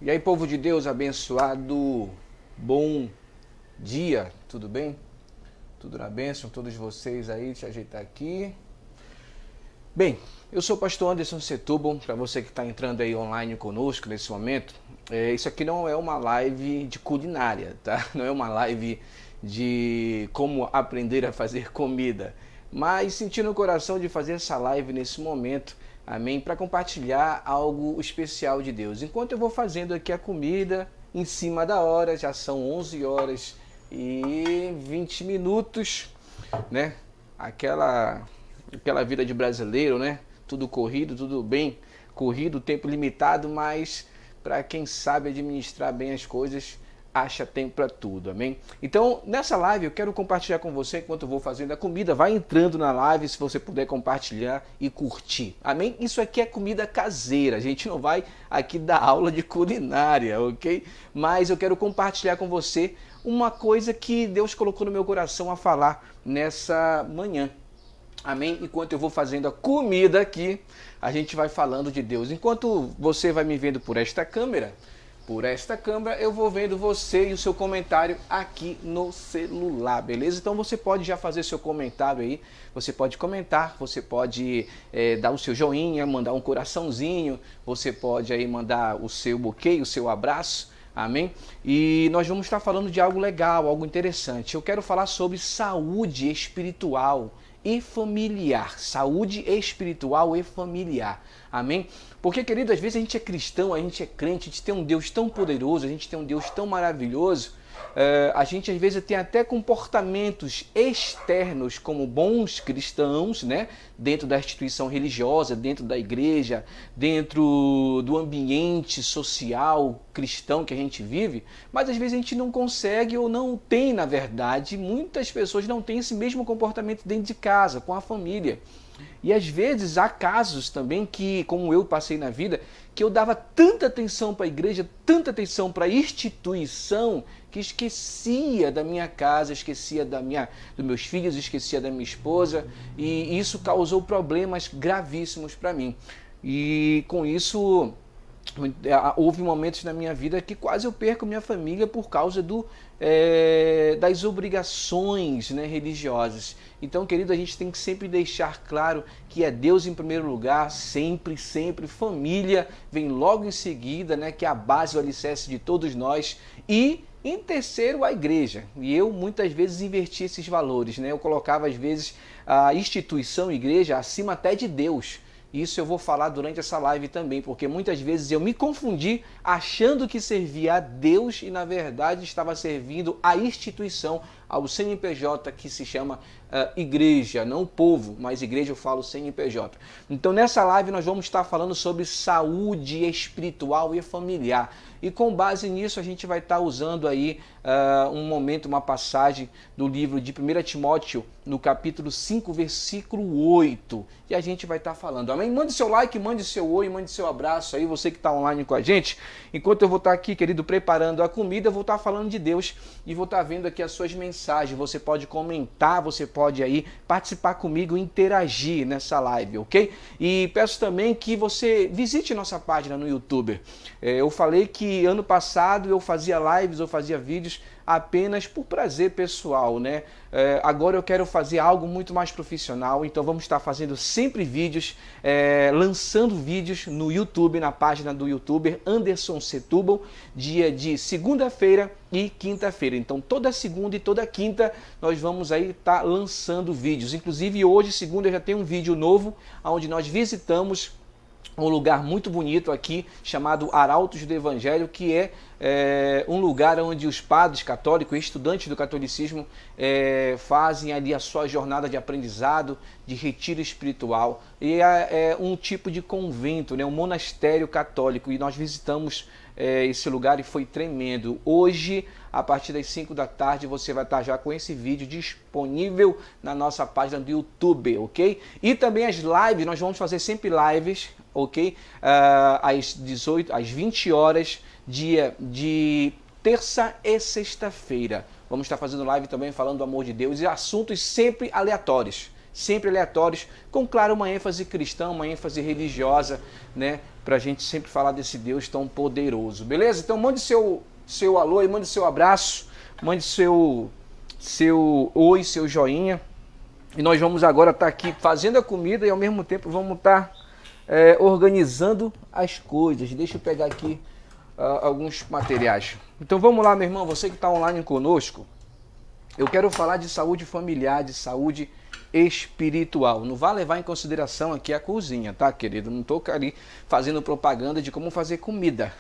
E aí, povo de Deus abençoado, bom dia, tudo bem? Tudo na bênção, todos vocês aí, deixa eu ajeitar aqui. Bem, eu sou o pastor Anderson Setúbal, para você que está entrando aí online conosco nesse momento, isso aqui não é uma live de culinária, tá? Não é uma live de como aprender a fazer comida, mas senti no coração de fazer essa live nesse momento, amém, para compartilhar algo especial de Deus. Enquanto eu vou fazendo aqui a comida, em cima da hora, já são 11 horas e 20 minutos, né? Aquela vida de brasileiro, né? Tudo corrido, tudo bem corrido, tempo limitado, mas para quem sabe administrar bem as coisas, acha tempo para tudo, amém? Então, nessa live eu quero compartilhar com você enquanto eu vou fazendo a comida. Vai entrando na live, se você puder compartilhar e curtir, amém? Isso aqui é comida caseira, a gente não vai aqui dar aula de culinária, ok? Mas eu quero compartilhar com você uma coisa que Deus colocou no meu coração a falar nessa manhã. Amém? Enquanto eu vou fazendo a comida aqui, a gente vai falando de Deus. Enquanto você vai me vendo por esta câmera, eu vou vendo você e o seu comentário aqui no celular, beleza? Então você pode já fazer seu comentário aí, você pode comentar, você pode dar o seu joinha, mandar um coraçãozinho, você pode aí mandar o seu buquê, o seu abraço, amém? E nós vamos estar falando de algo legal, algo interessante. Eu quero falar sobre saúde espiritual e familiar, saúde espiritual e familiar, amém? Porque, querido, às vezes a gente é cristão, a gente é crente, a gente tem um Deus tão poderoso, a gente tem um Deus tão maravilhoso, a gente às vezes tem até comportamentos externos como bons cristãos, né? Dentro da instituição religiosa, dentro da igreja, dentro do ambiente social cristão que a gente vive, mas às vezes a gente não consegue ou não tem, na verdade, muitas pessoas não têm esse mesmo comportamento dentro de casa, com a família. E às vezes há casos também que, como eu passei na vida, que eu dava tanta atenção para a igreja, tanta atenção para a instituição, que esquecia da minha casa, esquecia dos meus filhos, esquecia da minha esposa, e isso causou problemas gravíssimos para mim. E com isso houve momentos na minha vida que quase eu perco minha família por causa das obrigações, né, religiosas. Então, querido, a gente tem que sempre deixar claro que é Deus em primeiro lugar, sempre, sempre. Família vem logo em seguida, né, que é a base, o alicerce de todos nós. E em terceiro, a igreja. E eu muitas vezes inverti esses valores, né? Eu colocava às vezes a instituição, a igreja, acima até de Deus. Isso eu vou falar durante essa live também, porque muitas vezes eu me confundi achando que servia a Deus e na verdade estava servindo a instituição, ao CNPJ, que se chama igreja, não o povo, mas igreja eu falo CNPJ. Então nessa live nós vamos estar falando sobre saúde espiritual e familiar. E com base nisso a gente vai estar usando aí um momento, uma passagem do livro de 1 Timóteo, no capítulo 5, versículo 8. E a gente vai estar falando, amém? Mande seu like, mande seu oi, mande seu abraço aí, você que está online com a gente. Enquanto eu vou estar aqui, querido, preparando a comida, eu vou estar falando de Deus e vou estar vendo aqui as suas mensagens. Você pode comentar, você pode aí participar comigo, interagir nessa live, ok? E peço também que você visite nossa página no YouTube. Eu falei que ano passado eu fazia lives, eu fazia vídeos apenas por prazer pessoal, né? Agora eu quero fazer algo muito mais profissional, então vamos estar fazendo sempre vídeos, lançando vídeos no YouTube, na página do YouTuber Anderson Setúbal, dia de segunda-feira e quinta-feira. Então toda segunda e toda quinta nós vamos aí estar lançando vídeos. Inclusive hoje, segunda, já tem um vídeo novo, onde nós visitamos um lugar muito bonito aqui, chamado Arautos do Evangelho, que é um lugar onde os padres católicos, estudantes do catolicismo, fazem ali a sua jornada de aprendizado, de retiro espiritual. E é um tipo de convento, né, um monastério católico, e nós visitamos esse lugar e foi tremendo. Hoje, a partir das 5 da tarde, você vai estar já com esse vídeo disponível na nossa página do YouTube, ok? E também as lives, nós vamos fazer sempre lives, ok? Às 20 horas, dia de terça e sexta-feira. Vamos estar fazendo live também falando do amor de Deus e assuntos sempre aleatórios, com, claro, uma ênfase cristã, uma ênfase religiosa, né? para a gente sempre falar desse Deus tão poderoso, beleza? Então mande seu alô e mande seu abraço, mande seu oi, seu joinha. E nós vamos agora estar aqui fazendo a comida e ao mesmo tempo vamos estar organizando as coisas. Deixa eu pegar aqui alguns materiais. Então vamos lá, meu irmão, você que está online conosco, eu quero falar de saúde familiar, de saúde espiritual. Não vai levar em consideração aqui a cozinha, tá, querido? Não estou ali fazendo propaganda de como fazer comida.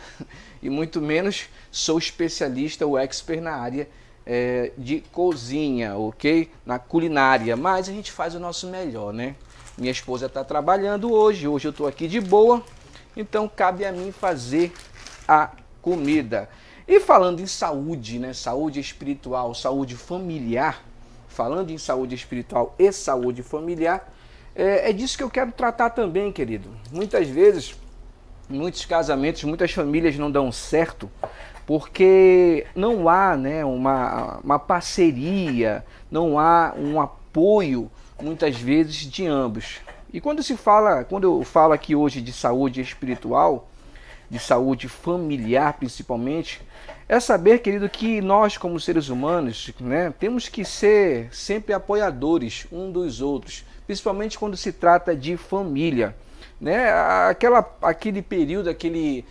E muito menos sou especialista ou expert na área de cozinha, ok? Na culinária. Mas a gente faz o nosso melhor, né? Minha esposa está trabalhando hoje eu estou aqui de boa. Então cabe a mim fazer a comida. E falando em saúde, né? Saúde espiritual, saúde familiar. Falando em saúde espiritual e saúde familiar, é disso que eu quero tratar também, querido. Muitas vezes, muitos casamentos, muitas famílias não dão certo porque não há, né, uma parceria, não há um apoio, muitas vezes, de ambos. E quando eu falo aqui hoje de saúde espiritual, de saúde familiar principalmente, é saber, querido, que nós como seres humanos, né, temos que ser sempre apoiadores um dos outros, principalmente quando se trata de família, né? Aquele período, aquele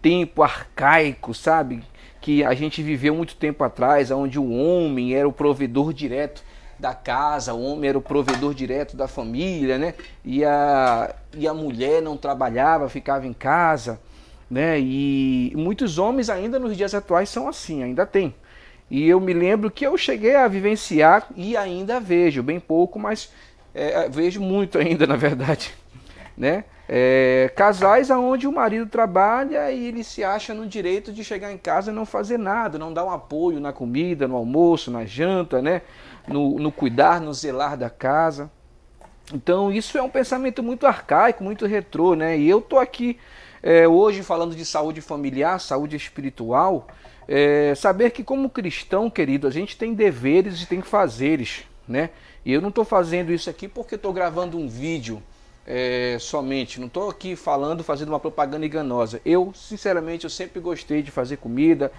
tempo arcaico, sabe, que a gente viveu muito tempo atrás, onde o homem era o provedor direto da casa, o homem era o provedor direto da família, né? E a mulher não trabalhava, ficava em casa, né? E muitos homens ainda nos dias atuais são assim, ainda tem. E eu me lembro que eu cheguei a vivenciar e ainda vejo, bem pouco, mas vejo muito ainda, na verdade, né? Casais onde o marido trabalha e ele se acha no direito de chegar em casa e não fazer nada, não dar um apoio na comida, no almoço, na janta, né? No cuidar, no zelar da casa. Então isso é um pensamento muito arcaico, muito retrô, né? E eu tô aqui hoje falando de saúde familiar, saúde espiritual, saber que como cristão, querido, a gente tem deveres e tem fazeres, né? E eu não estou fazendo isso aqui porque estou gravando um vídeo somente, não estou aqui fazendo uma propaganda enganosa. Eu, sinceramente, eu sempre gostei de fazer comida,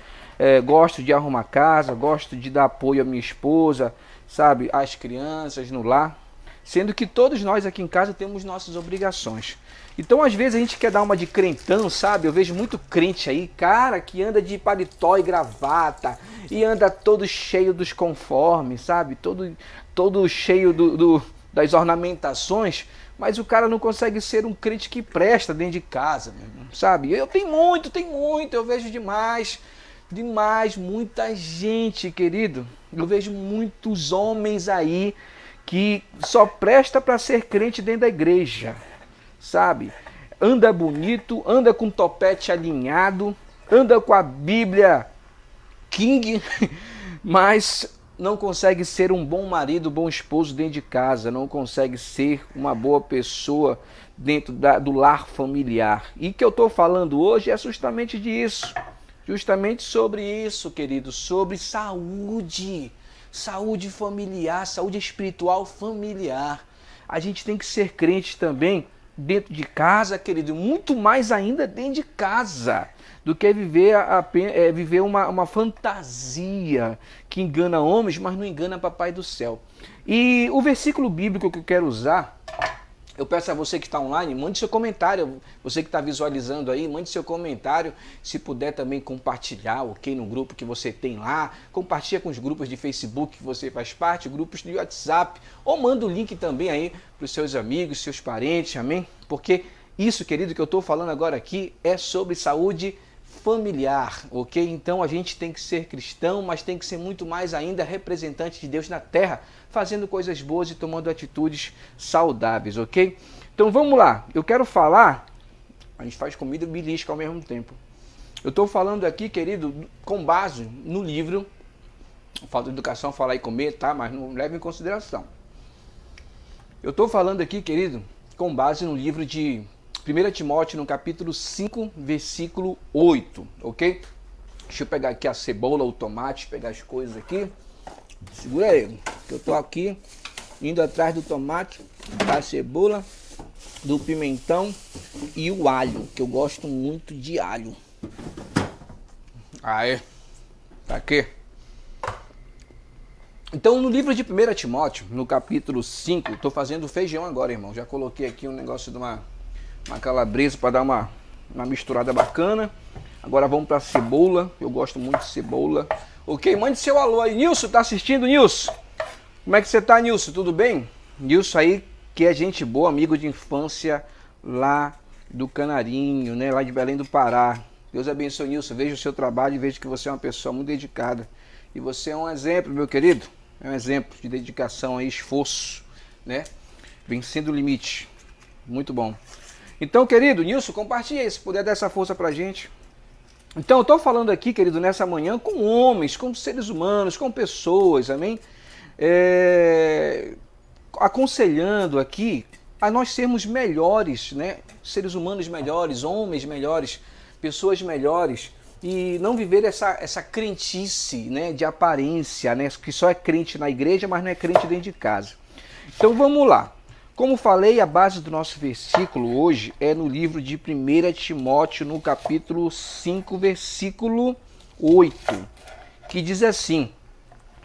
gosto de arrumar casa, gosto de dar apoio à minha esposa, sabe, às crianças no lar, sendo que todos nós aqui em casa temos nossas obrigações. Então, às vezes, a gente quer dar uma de crentão, sabe? Eu vejo muito crente aí, cara, que anda de paletó e gravata, e anda todo cheio dos conformes, sabe? Todo cheio das ornamentações, mas o cara não consegue ser um crente que presta dentro de casa, meu irmão, sabe? Eu tenho muito, eu vejo demais, muita gente, querido. Eu vejo muitos homens aí que só presta para ser crente dentro da igreja, sabe? Anda bonito, anda com topete alinhado, anda com a Bíblia King, mas não consegue ser um bom marido, bom esposo dentro de casa, não consegue ser uma boa pessoa dentro do lar familiar. E que eu estou falando hoje é justamente disso, justamente sobre isso, querido, sobre saúde familiar, saúde espiritual familiar. A gente tem que ser crente também dentro de casa, querido, muito mais ainda dentro de casa, do que viver uma fantasia que engana homens, mas não engana Papai do céu. E o versículo bíblico que eu quero usar, eu peço a você que está online, mande seu comentário. Você que está visualizando aí, mande seu comentário. Se puder também compartilhar, ok? No grupo que você tem lá. Compartilha com os grupos de Facebook que você faz parte, grupos de WhatsApp. Ou manda o link também aí para os seus amigos, seus parentes, amém? Porque isso, querido, que eu estou falando agora aqui é sobre saúde familiar, ok? Então a gente tem que ser cristão, mas tem que ser muito mais ainda representante de Deus na terra, fazendo coisas boas e tomando atitudes saudáveis, ok? Então vamos lá, eu quero falar, a gente faz comida e belisca ao mesmo tempo. Eu estou falando aqui, querido, com base no livro, falta de educação, falar e comer, tá? Mas não leve em consideração. Eu estou falando aqui, querido, com base no livro de 1 Timóteo, no capítulo 5, versículo 8, ok? Deixa eu pegar aqui a cebola, o tomate, pegar as coisas aqui. Segura aí, que eu tô aqui indo atrás do tomate, da cebola do pimentão e o alho, que eu gosto muito de alho. Aí, tá aqui. Então, no livro de 1 Timóteo, no capítulo 5, tô fazendo feijão agora, irmão. Já coloquei aqui um negócio de uma calabresa para dar uma misturada bacana. Agora vamos para cebola. Eu gosto muito de cebola. Ok, mande seu alô aí. Nilson, tá assistindo, Nilson? Como é que você tá, Nilson? Tudo bem? Nilson aí, que é gente boa, amigo de infância lá do Canarinho, né? Lá de Belém do Pará. Deus abençoe, Nilson. Vejo o seu trabalho e vejo que você é uma pessoa muito dedicada. E você é um exemplo, meu querido. É um exemplo de dedicação e esforço, né? Vencendo o limite. Muito bom. Então, querido, Nilson, compartilha aí, se puder dar essa força pra gente. Então, eu tô falando aqui, querido, nessa manhã com homens, com seres humanos, com pessoas, amém? Aconselhando aqui a nós sermos melhores, né? Seres humanos melhores, homens melhores, pessoas melhores. E não viver essa crentice, né, de aparência, né, que só é crente na igreja, mas não é crente dentro de casa. Então vamos lá. Como falei, a base do nosso versículo hoje é no livro de 1 Timóteo, no capítulo 5, versículo 8, que diz assim,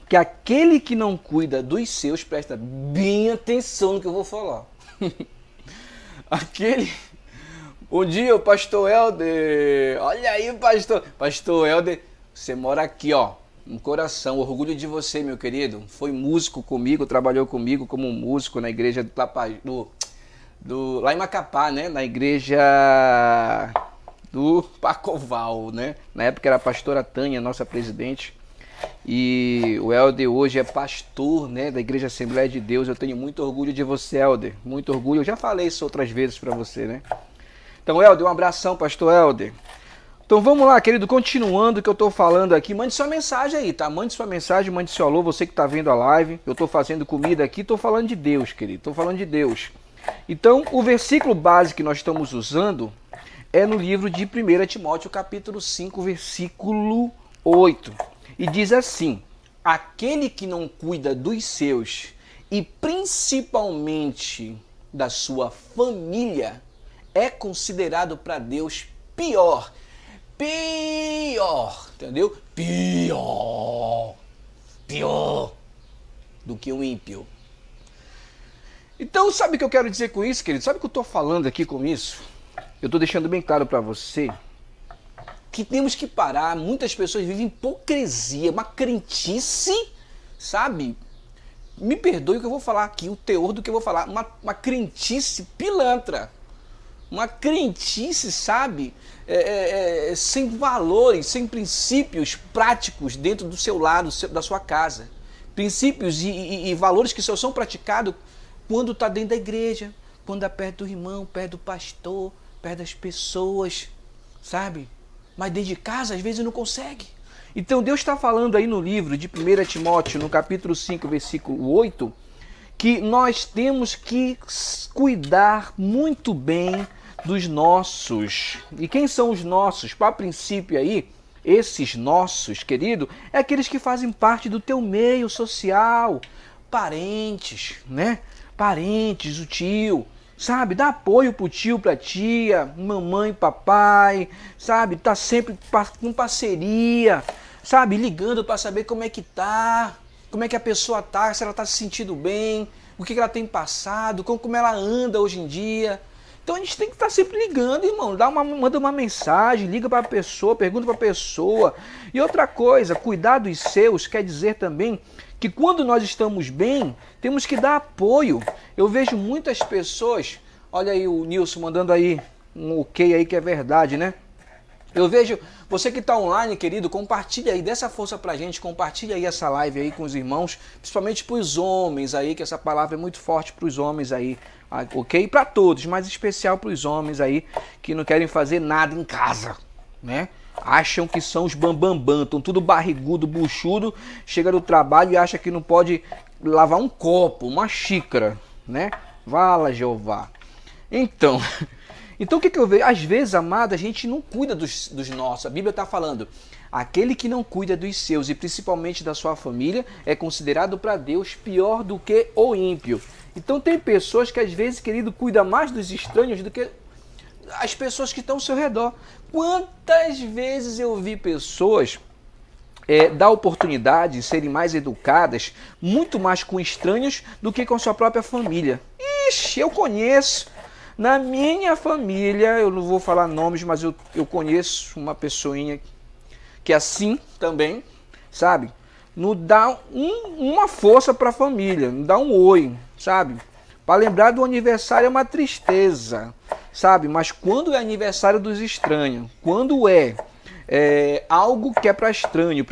que aquele que não cuida dos seus, presta bem atenção no que eu vou falar, Bom dia, pastor Helder. Olha aí, pastor Helder, você mora aqui, ó, no coração. Orgulho de você, meu querido. Foi músico comigo, trabalhou comigo como músico na igreja lá em Macapá, né? Na igreja do Pacoval, né? Na época era a pastora Tânia, nossa presidente. E o Helder hoje é pastor, né, da Igreja Assembleia de Deus. Eu tenho muito orgulho de você, Helder. Muito orgulho. Eu já falei isso outras vezes para você, né? Então, Helder, um abração, pastor Helder. Então, vamos lá, querido, continuando o que eu estou falando aqui. Mande sua mensagem aí, tá? Mande sua mensagem, mande seu alô, você que está vendo a live. Eu estou fazendo comida aqui, estou falando de Deus, querido. Estou falando de Deus. Então, o versículo base que nós estamos usando é no livro de 1 Timóteo, capítulo 5, versículo 8. E diz assim, aquele que não cuida dos seus e principalmente da sua família é considerado para Deus pior, entendeu? Pior do que um ímpio. Então, sabe o que eu quero dizer com isso, querido? Sabe o que eu estou falando aqui com isso? Eu estou deixando bem claro para você que temos que parar. Muitas pessoas vivem hipocrisia, uma crentice, sabe? Me perdoe o que eu vou falar aqui, o teor do que eu vou falar, uma crentice pilantra. Uma crentice, sabe, sem valores, sem princípios práticos dentro do seu lado, da sua casa. Princípios e valores que só são praticados quando está dentro da igreja, quando está perto do irmão, perto do pastor, perto das pessoas, sabe? Mas dentro de casa, às vezes, não consegue. Então, Deus está falando aí no livro de 1 Timóteo, no capítulo 5, versículo 8, que nós temos que cuidar muito bem dos nossos. E quem são os nossos? Para princípio aí, esses nossos, querido, é aqueles que fazem parte do teu meio social, parentes, né? Parentes, o tio, sabe? Dá apoio pro tio, pra tia, mamãe, papai, sabe? Tá sempre com parceria, sabe? Ligando para saber como é que tá, como é que a pessoa tá, se ela tá se sentindo bem, o que ela tem passado, como ela anda hoje em dia. Então a gente tem que estar sempre ligando, irmão. Manda uma mensagem, liga para a pessoa, pergunta para a pessoa. E outra coisa, cuidar dos seus quer dizer também que quando nós estamos bem, temos que dar apoio. Eu vejo muitas pessoas, olha aí o Nilson mandando aí um ok aí que é verdade, né? Eu vejo, você que está online, querido, compartilha aí, dê essa força pra gente, compartilha aí essa live aí com os irmãos, principalmente para os homens aí, que essa palavra é muito forte para os homens aí, ok? Para todos, mas especial para os homens aí que não querem fazer nada em casa, né? Acham que são os bambambam, estão tudo barrigudo, buchudo, chega no trabalho e acha que não pode lavar um copo, uma xícara, né? Vala, Jeová. Então, Então o que eu vejo? Às vezes, amado, a gente não cuida dos nossos. A Bíblia está falando, aquele que não cuida dos seus e principalmente da sua família é considerado para Deus pior do que o ímpio. Então tem pessoas que às vezes, querido, cuidam mais dos estranhos do que as pessoas que estão ao seu redor. Quantas vezes eu vi pessoas dar oportunidade de serem mais educadas, muito mais com estranhos do que com sua própria família. Ixi, eu conheço. Na minha família, eu não vou falar nomes, mas eu conheço uma pessoinha que é assim também, sabe? Não dá uma força para a família, não dá um oi, sabe? Para lembrar do aniversário é uma tristeza, sabe? Mas quando é aniversário dos estranhos, quando é algo que é para estranho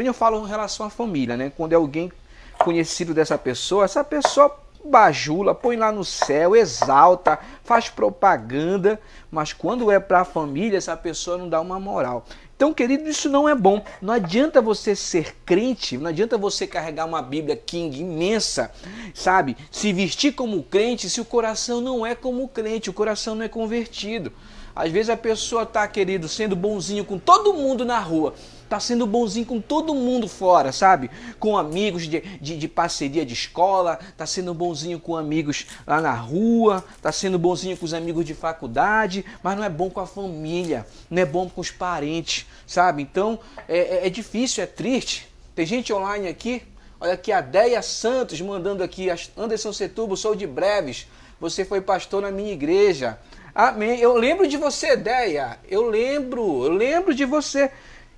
eu falo em relação à família, né? Quando é alguém conhecido dessa pessoa, essa pessoa bajula, põe lá no céu, exalta, faz propaganda, mas quando é para a família, essa pessoa não dá uma moral. Então, querido, isso não é bom. Não adianta você ser crente, não adianta você carregar uma Bíblia King imensa, sabe? Se vestir como crente, se o coração não é como crente, o coração não é convertido. Às vezes a pessoa está, querido, sendo bonzinho com todo mundo na rua, está sendo bonzinho com todo mundo fora, sabe? Com amigos de parceria de escola, está sendo bonzinho com amigos lá na rua, está sendo bonzinho com os amigos de faculdade, mas não é bom com a família, não é bom com os parentes, sabe? Então é difícil, é triste. Tem gente online aqui, olha aqui a Deia Santos mandando aqui, Anderson Setúbal, sou de Breves, você foi pastor na minha igreja. Amém. Eu lembro de você, Deia. Eu lembro de você.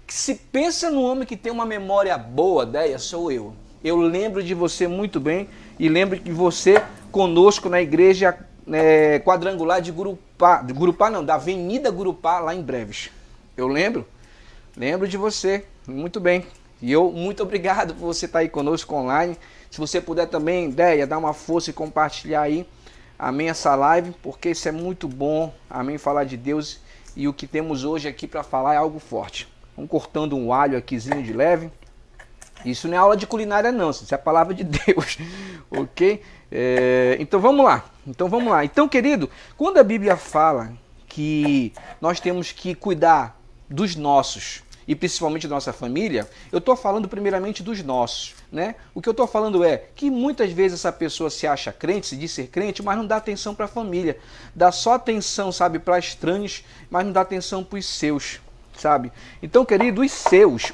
Se pensa no homem que tem uma memória boa, Deia, sou eu. Eu lembro de você muito bem e lembro de você conosco na igreja quadrangular de Gurupá não, da Avenida Gurupá, lá em Breves. Eu lembro de você muito bem. E eu muito obrigado por você estar aí conosco online. Se você puder também, Deia, dar uma força e compartilhar aí. Amém, essa live, porque isso é muito bom, amém, falar de Deus, e o que temos hoje aqui para falar é algo forte. Vamos cortando um alho aquizinho de leve, isso não é aula de culinária não, isso é a palavra de Deus, ok? Então vamos lá, então querido, quando a Bíblia fala que nós temos que cuidar dos nossos, e principalmente da nossa família, eu estou falando primeiramente dos nossos, né? O que eu estou falando é que muitas vezes essa pessoa se acha crente, se diz ser crente, mas não dá atenção para a família. Dá só atenção, sabe, para estranhos, mas não dá atenção para os seus, sabe? Então, querido, os seus,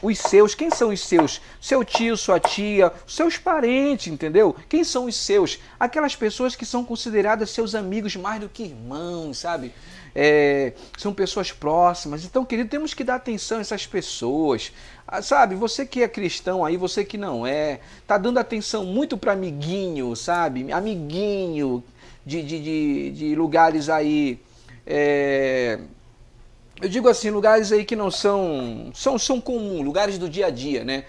quem são os seus? Seu tio, sua tia, seus parentes, entendeu? Quem são os seus? Aquelas pessoas que são consideradas seus amigos mais do que irmãos, sabe? São pessoas próximas. Então, querido, temos que dar atenção a essas pessoas. Sabe, você que é cristão aí, você que não é, tá dando atenção muito para amiguinho, sabe? Amiguinho de lugares aí, eu digo assim, lugares aí que não são comuns, lugares do dia a dia, né?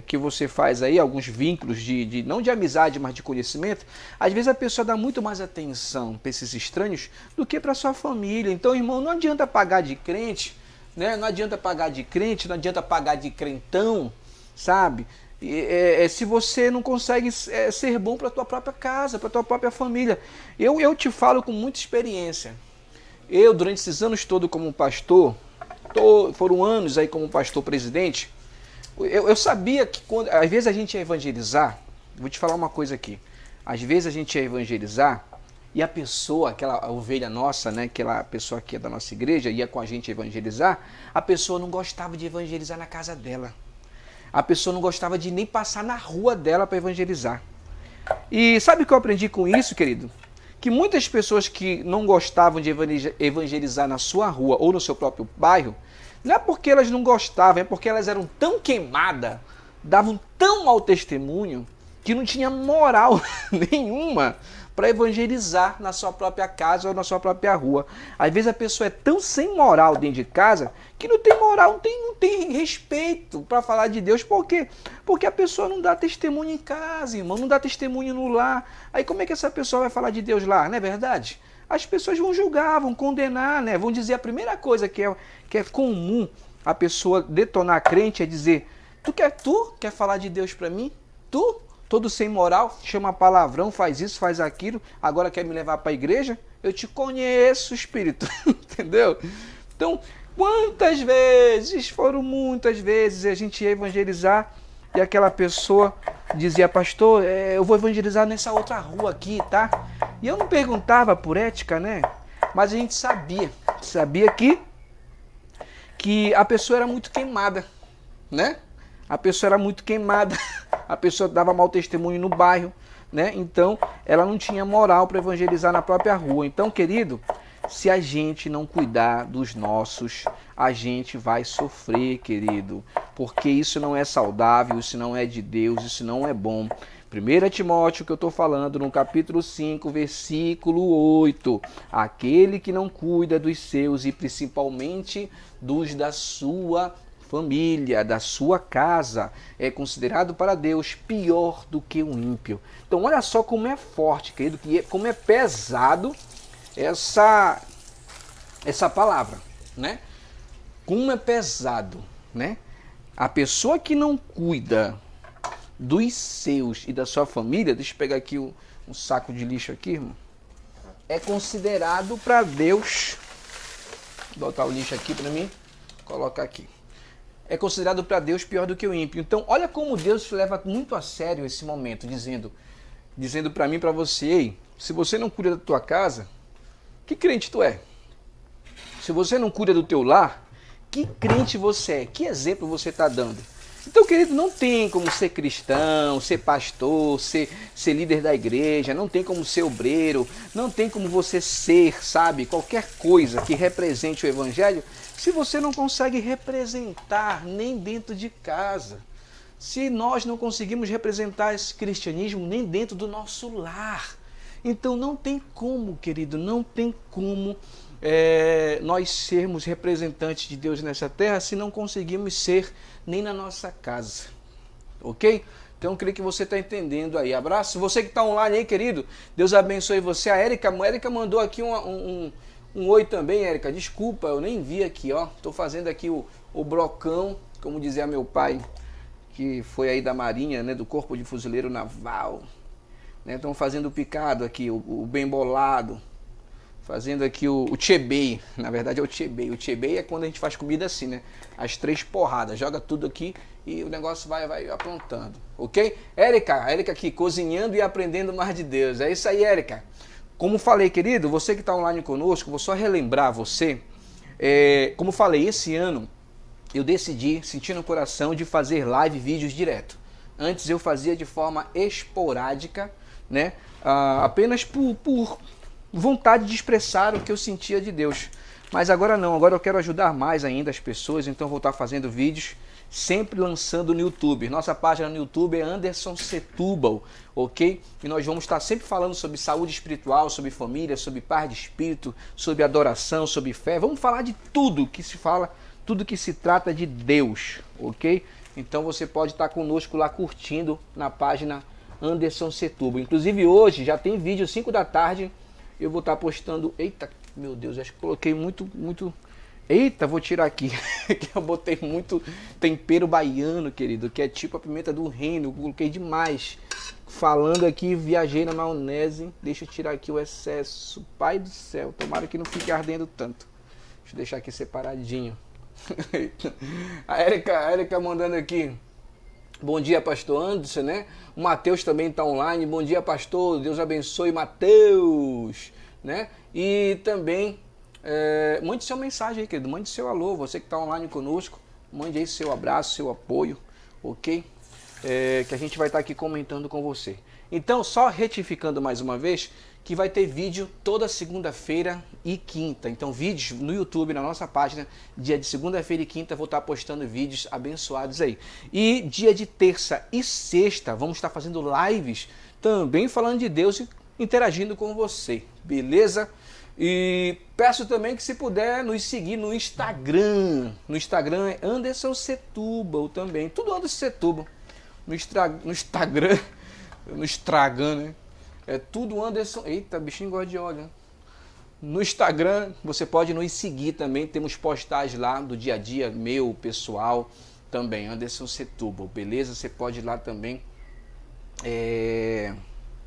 Que você faz aí, alguns vínculos não de amizade, mas de conhecimento. Às vezes a pessoa dá muito mais atenção para esses estranhos do que para sua família. Então, irmão, não adianta pagar de crente, né? Não adianta pagar de crente, não adianta pagar de crentão, sabe? Se você não consegue ser bom para a tua própria casa, para a tua própria família. Eu te falo com muita experiência. Eu, durante esses anos todos como pastor, foram anos aí como pastor presidente, eu sabia que às vezes a gente ia evangelizar, vou te falar uma coisa aqui, às vezes a gente ia evangelizar e a pessoa, aquela ovelha nossa, né, aquela pessoa que é da nossa igreja, ia com a gente evangelizar, a pessoa não gostava de evangelizar na casa dela. A pessoa não gostava de nem passar na rua dela para evangelizar. E sabe o que eu aprendi com isso, querido? Que muitas pessoas que não gostavam de evangelizar na sua rua ou no seu próprio bairro, não é porque elas não gostavam, é porque elas eram tão queimadas, davam tão mau testemunho, que não tinha moral nenhuma para evangelizar na sua própria casa ou na sua própria rua. Às vezes a pessoa é tão sem moral dentro de casa que não tem moral, não tem respeito para falar de Deus. Por quê? Porque a pessoa não dá testemunho em casa, irmão, não dá testemunho no lar. Aí como é que essa pessoa vai falar de Deus lá, não é verdade? As pessoas vão julgar, vão condenar, né? Vão dizer a primeira coisa que é comum a pessoa detonar crente é dizer: tu quer falar de Deus para mim? Tu? Todo sem moral, chama palavrão, faz isso, faz aquilo, agora quer me levar para a igreja? Eu te conheço, Espírito. Entendeu? Então, quantas vezes, foram muitas vezes, a gente ia evangelizar e aquela pessoa dizia, pastor, eu vou evangelizar nessa outra rua aqui, tá? E eu não perguntava por ética, né? Mas a gente sabia que a pessoa era muito queimada, né? A pessoa era muito queimada, a pessoa dava mau testemunho no bairro, né? Então, ela não tinha moral para evangelizar na própria rua. Então, querido, se a gente não cuidar dos nossos, a gente vai sofrer, querido, porque isso não é saudável, isso não é de Deus, isso não é bom. 1 Timóteo, que eu estou falando, no capítulo 5, versículo 8. Aquele que não cuida dos seus e principalmente dos da sua família, da sua casa, é considerado para Deus pior do que o ímpio. Então olha só como é forte, querido, como é pesado essa palavra, né? Como é pesado, né? A pessoa que não cuida dos seus e da sua família, deixa eu pegar aqui um saco de lixo aqui, irmão, é considerado para Deus, vou botar o lixo aqui para mim, colocar aqui, é considerado para Deus pior do que o ímpio. Então olha como Deus leva muito a sério esse momento, dizendo para mim, para você, ei, se você não cuida da tua casa, que crente tu é? Se você não cuida do teu lar, que crente você é? Que exemplo você está dando? Então, querido, não tem como ser cristão, ser pastor, ser líder da igreja, não tem como ser obreiro, não tem como você ser, sabe, qualquer coisa que represente o evangelho, se você não consegue representar nem dentro de casa. Se nós não conseguimos representar esse cristianismo nem dentro do nosso lar. Então não tem como, querido, não tem como nós sermos representantes de Deus nessa terra se não conseguimos ser nem na nossa casa, ok? Então eu creio que você está entendendo aí. Abraço, você que está online aí, querido, Deus abençoe você. A Érica mandou aqui um oi também, Érica, desculpa, eu nem vi aqui, ó, estou fazendo aqui o brocão, como dizia meu pai, que foi aí da Marinha, né, do Corpo de Fuzileiro Naval, né, estão fazendo o picado aqui, o bem bolado, fazendo aqui o chebei, na verdade é o chebei. O chebei é quando a gente faz comida assim, né? As 3 porradas, joga tudo aqui e o negócio vai aprontando, ok? Érica aqui, cozinhando e aprendendo mais de Deus. É isso aí, Érica. Como falei, querido, você que está online conosco, vou só relembrar você. Como falei, esse ano eu decidi, senti no coração, de fazer live, vídeos direto. Antes eu fazia de forma esporádica, né? Apenas por vontade de expressar o que eu sentia de Deus. Mas agora não, agora eu quero ajudar mais ainda as pessoas, então vou estar fazendo vídeos, sempre lançando no YouTube. Nossa página no YouTube é Anderson Setúbal, ok? E nós vamos estar sempre falando sobre saúde espiritual, sobre família, sobre paz de espírito, sobre adoração, sobre fé. Vamos falar de tudo que se fala, tudo que se trata de Deus, ok? Então você pode estar conosco lá curtindo na página Anderson Setúbal. Inclusive hoje já tem vídeo 5 da tarde. Eu vou estar postando... Eita, meu Deus, acho que coloquei muito... Eita, vou tirar aqui. Eu botei muito tempero baiano, querido, que é tipo a pimenta do reino. Eu coloquei demais. Falando aqui, viajei na maionese. Deixa eu tirar aqui o excesso. Pai do céu, tomara que não fique ardendo tanto. Deixa eu deixar aqui separadinho. A Érica mandando aqui. Bom dia, pastor Anderson, né? O Matheus também está online. Bom dia, pastor. Deus abençoe, Matheus, né? E também, mande sua mensagem aí, querido. Mande seu alô. Você que está online conosco, mande aí seu abraço, seu apoio, ok? Que a gente vai estar aqui comentando com você. Então, só retificando mais uma vez, que vai ter vídeo toda segunda-feira e quinta. Então, vídeos no YouTube, na nossa página, dia de segunda-feira e quinta, vou estar postando vídeos abençoados aí. E dia de terça e sexta, vamos estar fazendo lives também falando de Deus e interagindo com você, beleza? E peço também que, se puder, nos seguir no Instagram. No Instagram é Anderson Setúbal também. Tudo Anderson Setúbal. No Instagram, né? É tudo Anderson. Eita, bichinho gosta de óleo, né? No Instagram você pode nos seguir também. Temos postagens lá do dia a dia, meu, pessoal, também, Anderson Setúbal, beleza? Você pode ir lá também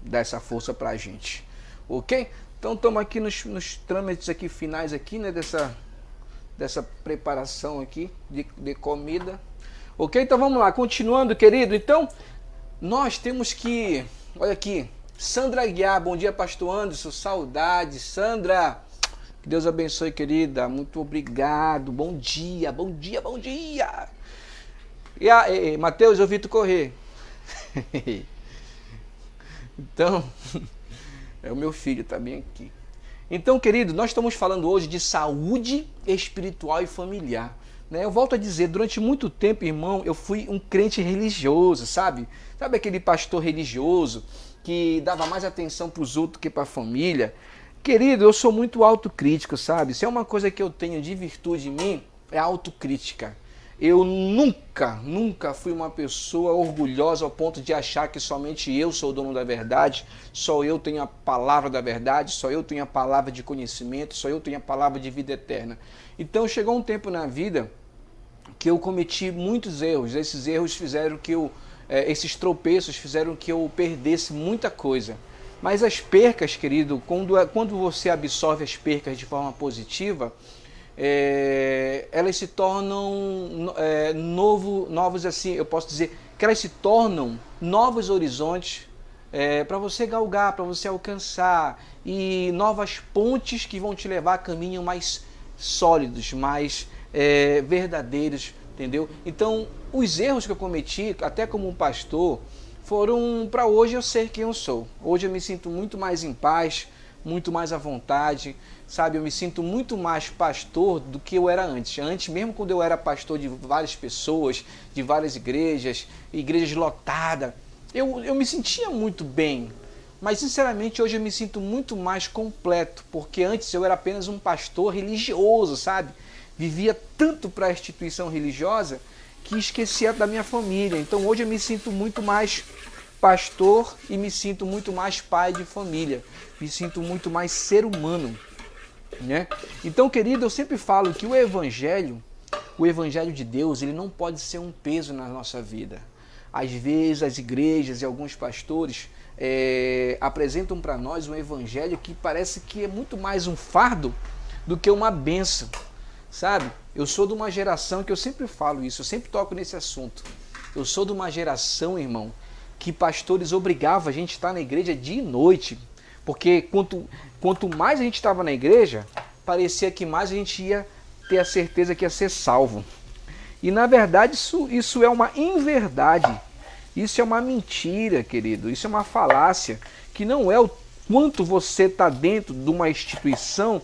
dar essa força pra gente, ok? Então estamos aqui nos trâmites aqui finais aqui, né, dessa preparação aqui de comida. Ok? Então vamos lá, continuando, querido. Então, nós temos que... Olha aqui, Sandra Aguiar, bom dia, pastor Anderson, saudade. Sandra, que Deus abençoe, querida, muito obrigado, bom dia, bom dia, bom dia. E Mateus, eu vi tu correr. Então, é o meu filho, tá bem aqui. Então, querido, nós estamos falando hoje de saúde espiritual e familiar. Eu volto a dizer, durante muito tempo, irmão, eu fui um crente religioso, sabe? Sabe aquele pastor religioso que dava mais atenção para os outros que para a família? Querido, eu sou muito autocrítico, sabe? Se é uma coisa que eu tenho de virtude em mim, é a autocrítica. Eu nunca fui uma pessoa orgulhosa ao ponto de achar que somente eu sou o dono da verdade, só eu tenho a palavra da verdade, só eu tenho a palavra de conhecimento, só eu tenho a palavra de vida eterna. Então chegou um tempo na vida que eu cometi muitos erros. Esses erros fizeram que esses tropeços fizeram que eu perdesse muita coisa. Mas as percas, querido, quando você absorve as percas de forma positiva, elas se tornam novos, assim, eu posso dizer que elas se tornam novos horizontes para você galgar, para você alcançar, e novas pontes que vão te levar a caminhos mais sólidos, mais verdadeiros, entendeu? Então, os erros que eu cometi, até como um pastor, foram para hoje eu ser quem eu sou. Hoje eu me sinto muito mais em paz, muito mais à vontade, sabe? Eu me sinto muito mais pastor do que eu era antes. Antes, mesmo quando eu era pastor de várias pessoas, de várias igrejas lotadas, eu me sentia muito bem. Mas, sinceramente, hoje eu me sinto muito mais completo, porque antes eu era apenas um pastor religioso, sabe? Vivia tanto para a instituição religiosa que esquecia da minha família. Então, hoje eu me sinto muito mais pastor e me sinto muito mais pai de família. Me sinto muito mais ser humano, né? Então, querido, eu sempre falo que o evangelho de Deus, ele não pode ser um peso na nossa vida. Às vezes, as igrejas e alguns pastores apresentam para nós um evangelho que parece que é muito mais um fardo do que uma bênção, sabe? Eu sou de uma geração que eu sempre falo isso, eu sempre toco nesse assunto. Eu sou de uma geração, irmão, que pastores obrigavam a gente a estar na igreja dia e noite, porque quanto mais a gente estava na igreja, parecia que mais a gente ia ter a certeza que ia ser salvo. E na verdade isso é uma inverdade, isso é uma mentira, querido, isso é uma falácia, que não é o quanto você está dentro de uma instituição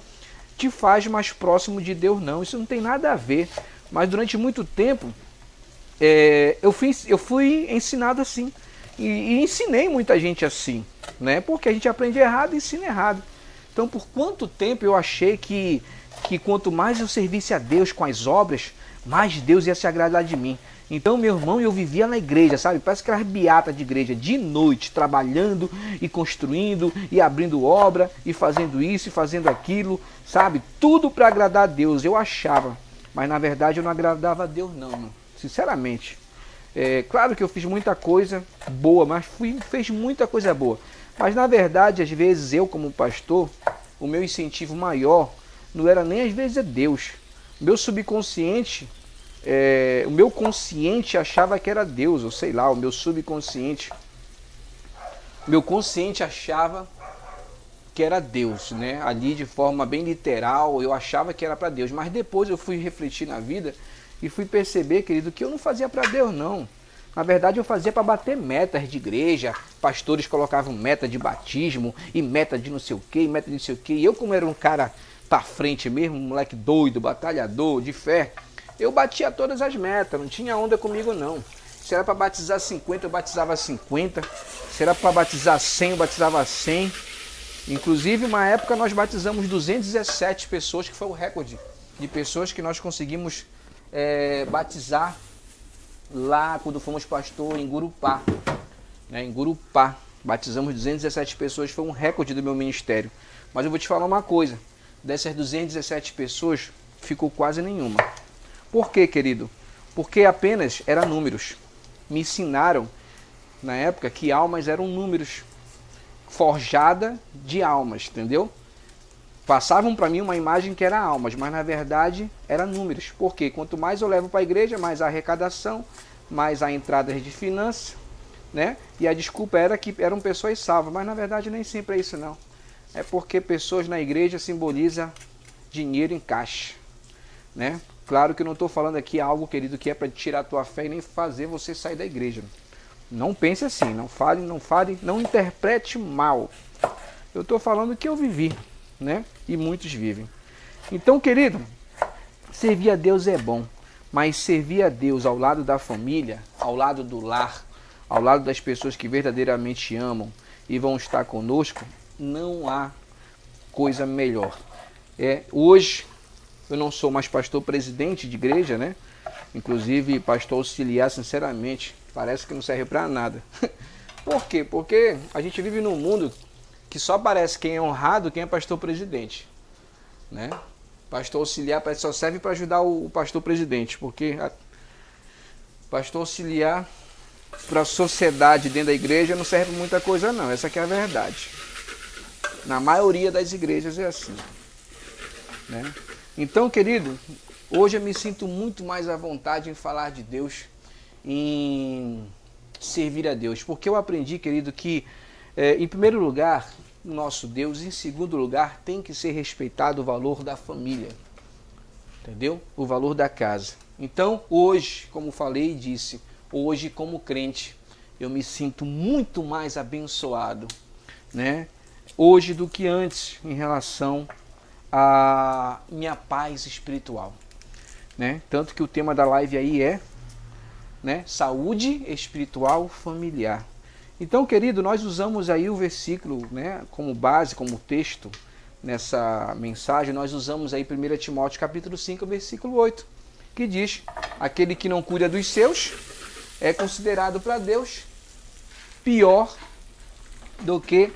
te faz mais próximo de Deus, não. Isso não tem nada a ver. Mas durante muito tempo eu fui ensinado assim. E ensinei muita gente assim, né? Porque a gente aprende errado e ensina errado. Então, por quanto tempo eu achei que quanto mais eu servisse a Deus com as obras, mais Deus ia se agradar de mim. Então, meu irmão, eu vivia na igreja, sabe? Parece aquelas beatas de igreja, de noite, trabalhando e construindo e abrindo obra e fazendo isso e fazendo aquilo, sabe? Tudo para agradar a Deus, eu achava. Mas, na verdade, eu não agradava a Deus, não, sinceramente. Claro que eu fiz muita coisa boa, mas fez muita coisa boa. Mas, na verdade, às vezes, eu como pastor, o meu incentivo maior não era nem às vezes Deus. Meu subconsciente... o meu consciente achava que era Deus, ou sei lá, o meu subconsciente. Meu consciente achava que era Deus, né? Ali de forma bem literal, eu achava que era para Deus. Mas depois eu fui refletir na vida e fui perceber, querido, que eu não fazia para Deus, não. Na verdade, eu fazia para bater metas de igreja. Pastores colocavam meta de batismo e meta de não sei o que, meta de não sei o que. E eu, como era um cara para frente mesmo, um moleque doido, batalhador, de fé, eu batia todas as metas, não tinha onda comigo não. Se era para batizar 50, eu batizava 50. Se era para batizar 100, eu batizava 100. Inclusive, uma época nós batizamos 217 pessoas, que foi o recorde de pessoas que nós conseguimos batizar lá quando fomos pastor em Gurupá. Em Gurupá, batizamos 217 pessoas, foi um recorde do meu ministério. Mas eu vou te falar uma coisa, dessas 217 pessoas, ficou quase nenhuma. Por quê, querido? Porque apenas eram números. Me ensinaram, na época, que almas eram números. Forjada de almas, entendeu? passavam para mim uma imagem que era almas, mas na verdade era números. Porque quanto mais eu levo para a igreja, mais a arrecadação, mais a entrada de finanças, né? E a desculpa era que eram pessoas salvas, mas na verdade nem sempre é isso não. É porque pessoas na igreja simboliza dinheiro em caixa, né? Claro que eu não estou falando aqui algo, querido, que é para tirar a tua fé e nem fazer você sair da igreja. Não pense assim, não fale, não interprete mal. Eu estou falando que eu vivi, né? E muitos vivem. Então, querido, servir a Deus é bom, mas servir a Deus ao lado da família, ao lado do lar, ao lado das pessoas que verdadeiramente amam e vão estar conosco, não há coisa melhor. Hoje, eu não sou mais pastor presidente de igreja, né? Inclusive, pastor auxiliar, sinceramente, parece que não serve para nada. Por quê? Porque a gente vive num mundo que só aparece quem é honrado, quem é pastor presidente, né? Pastor auxiliar parece que só serve para ajudar o pastor presidente, porque pastor auxiliar para a sociedade dentro da igreja não serve muita coisa não, essa que é a verdade. Na maioria das igrejas é assim, né? Então, querido, hoje eu me sinto muito mais à vontade em falar de Deus, em servir a Deus, porque eu aprendi, querido, que em primeiro lugar, o nosso Deus, em segundo lugar, tem que ser respeitado o valor da família, entendeu? O valor da casa. Então, hoje, como falei e disse, hoje como crente, eu me sinto muito mais abençoado, né? Hoje do que antes em relação a minha paz espiritual, né? Tanto que o tema da live aí é, né, saúde espiritual familiar. Então, querido, nós usamos aí o versículo, né, como base, como texto nessa mensagem. Nós usamos aí 1 Timóteo capítulo 5, versículo 8, que diz: aquele que não cuida dos seus é considerado para Deus pior do que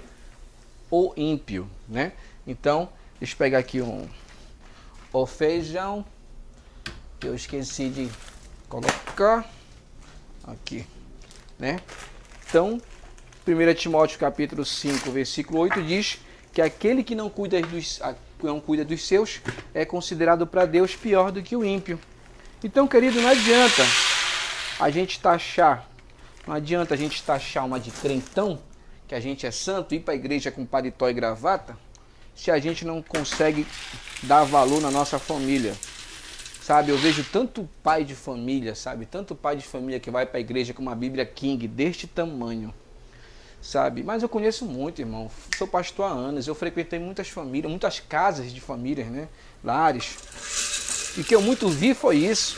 o ímpio, né? Então, deixa eu pegar aqui o feijão, que eu esqueci de colocar aqui, né? Então, 1 Timóteo capítulo 5, versículo 8 diz que aquele que não cuida dos seus é considerado para Deus pior do que o ímpio. Então, querido, não adianta a gente taxar uma de crentão, que a gente é santo, ir para a igreja com paletó e gravata, se a gente não consegue dar valor na nossa família. Sabe, eu vejo tanto pai de família, sabe, tanto pai de família que vai para a igreja com uma Bíblia King deste tamanho, sabe, mas eu conheço muito, irmão, sou pastor há anos, eu frequentei muitas famílias, muitas casas de famílias, né, lares, e o que eu muito vi foi isso,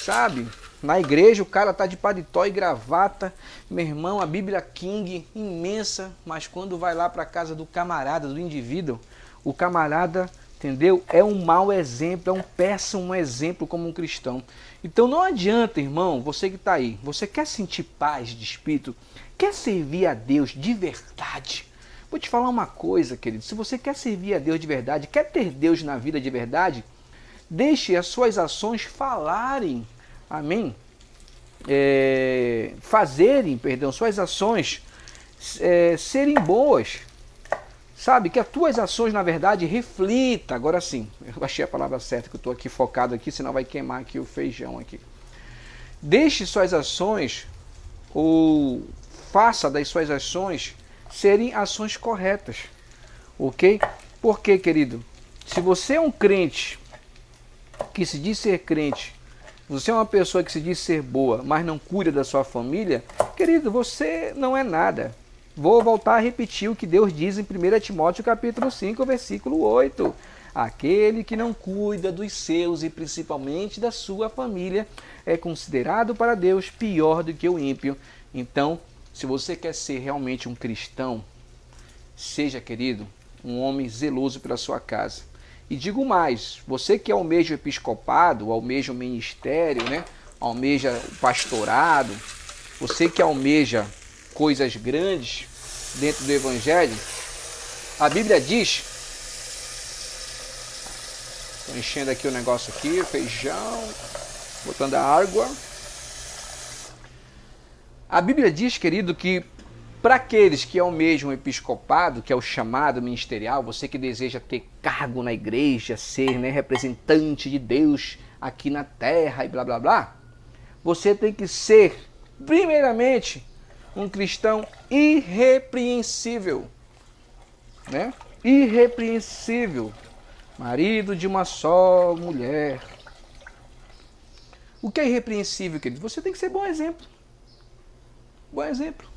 sabe, na igreja o cara tá de paletó e gravata, meu irmão, a Bíblia King imensa, mas quando vai lá para a casa do camarada, do indivíduo, o camarada, entendeu? É um mau exemplo, é um péssimo exemplo como um cristão. Então não adianta, irmão, você que está aí, você quer sentir paz de espírito, quer servir a Deus de verdade. Vou te falar uma coisa, querido, se você quer servir a Deus de verdade, quer ter Deus na vida de verdade, deixe as suas ações falarem, amém? Suas ações serem boas. Sabe, que as tuas ações, na verdade, reflita. Agora sim, eu achei a palavra certa, que eu estou aqui focado aqui, senão vai queimar aqui o feijão aqui. Deixe suas ações, ou faça das suas ações, serem ações corretas. Ok? Porque, querido, se você é um crente, que se diz ser crente, você é uma pessoa que se diz ser boa, mas não cuida da sua família, querido, você não é nada. Vou voltar a repetir o que Deus diz em 1 Timóteo capítulo 5, versículo 8. Aquele que não cuida dos seus e principalmente da sua família é considerado para Deus pior do que o ímpio. Então, se você quer ser realmente um cristão, seja, querido, um homem zeloso pela sua casa. E digo mais, você que almeja o episcopado, almeja o ministério, né? Almeja o pastorado, você que almeja coisas grandes dentro do Evangelho, a Bíblia diz, estou enchendo aqui o negócio aqui, feijão, botando a água. A Bíblia diz, querido, que Para aqueles que almejam o episcopado, que é o chamado ministerial, você que deseja ter cargo na igreja, ser, né, representante de Deus aqui na terra e blá blá blá, você tem que ser, primeiramente, um cristão irrepreensível, né? Irrepreensível, marido de uma só mulher. O que é irrepreensível, querido? Você tem que ser bom exemplo. Bom exemplo.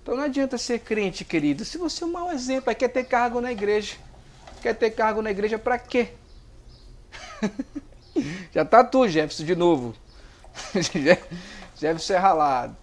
Então não adianta ser crente, querido, se você é um mau exemplo, aí quer ter cargo na igreja. Quer ter cargo na igreja para quê? Já tá tu, Jefferson, de novo. Jefferson é ralado.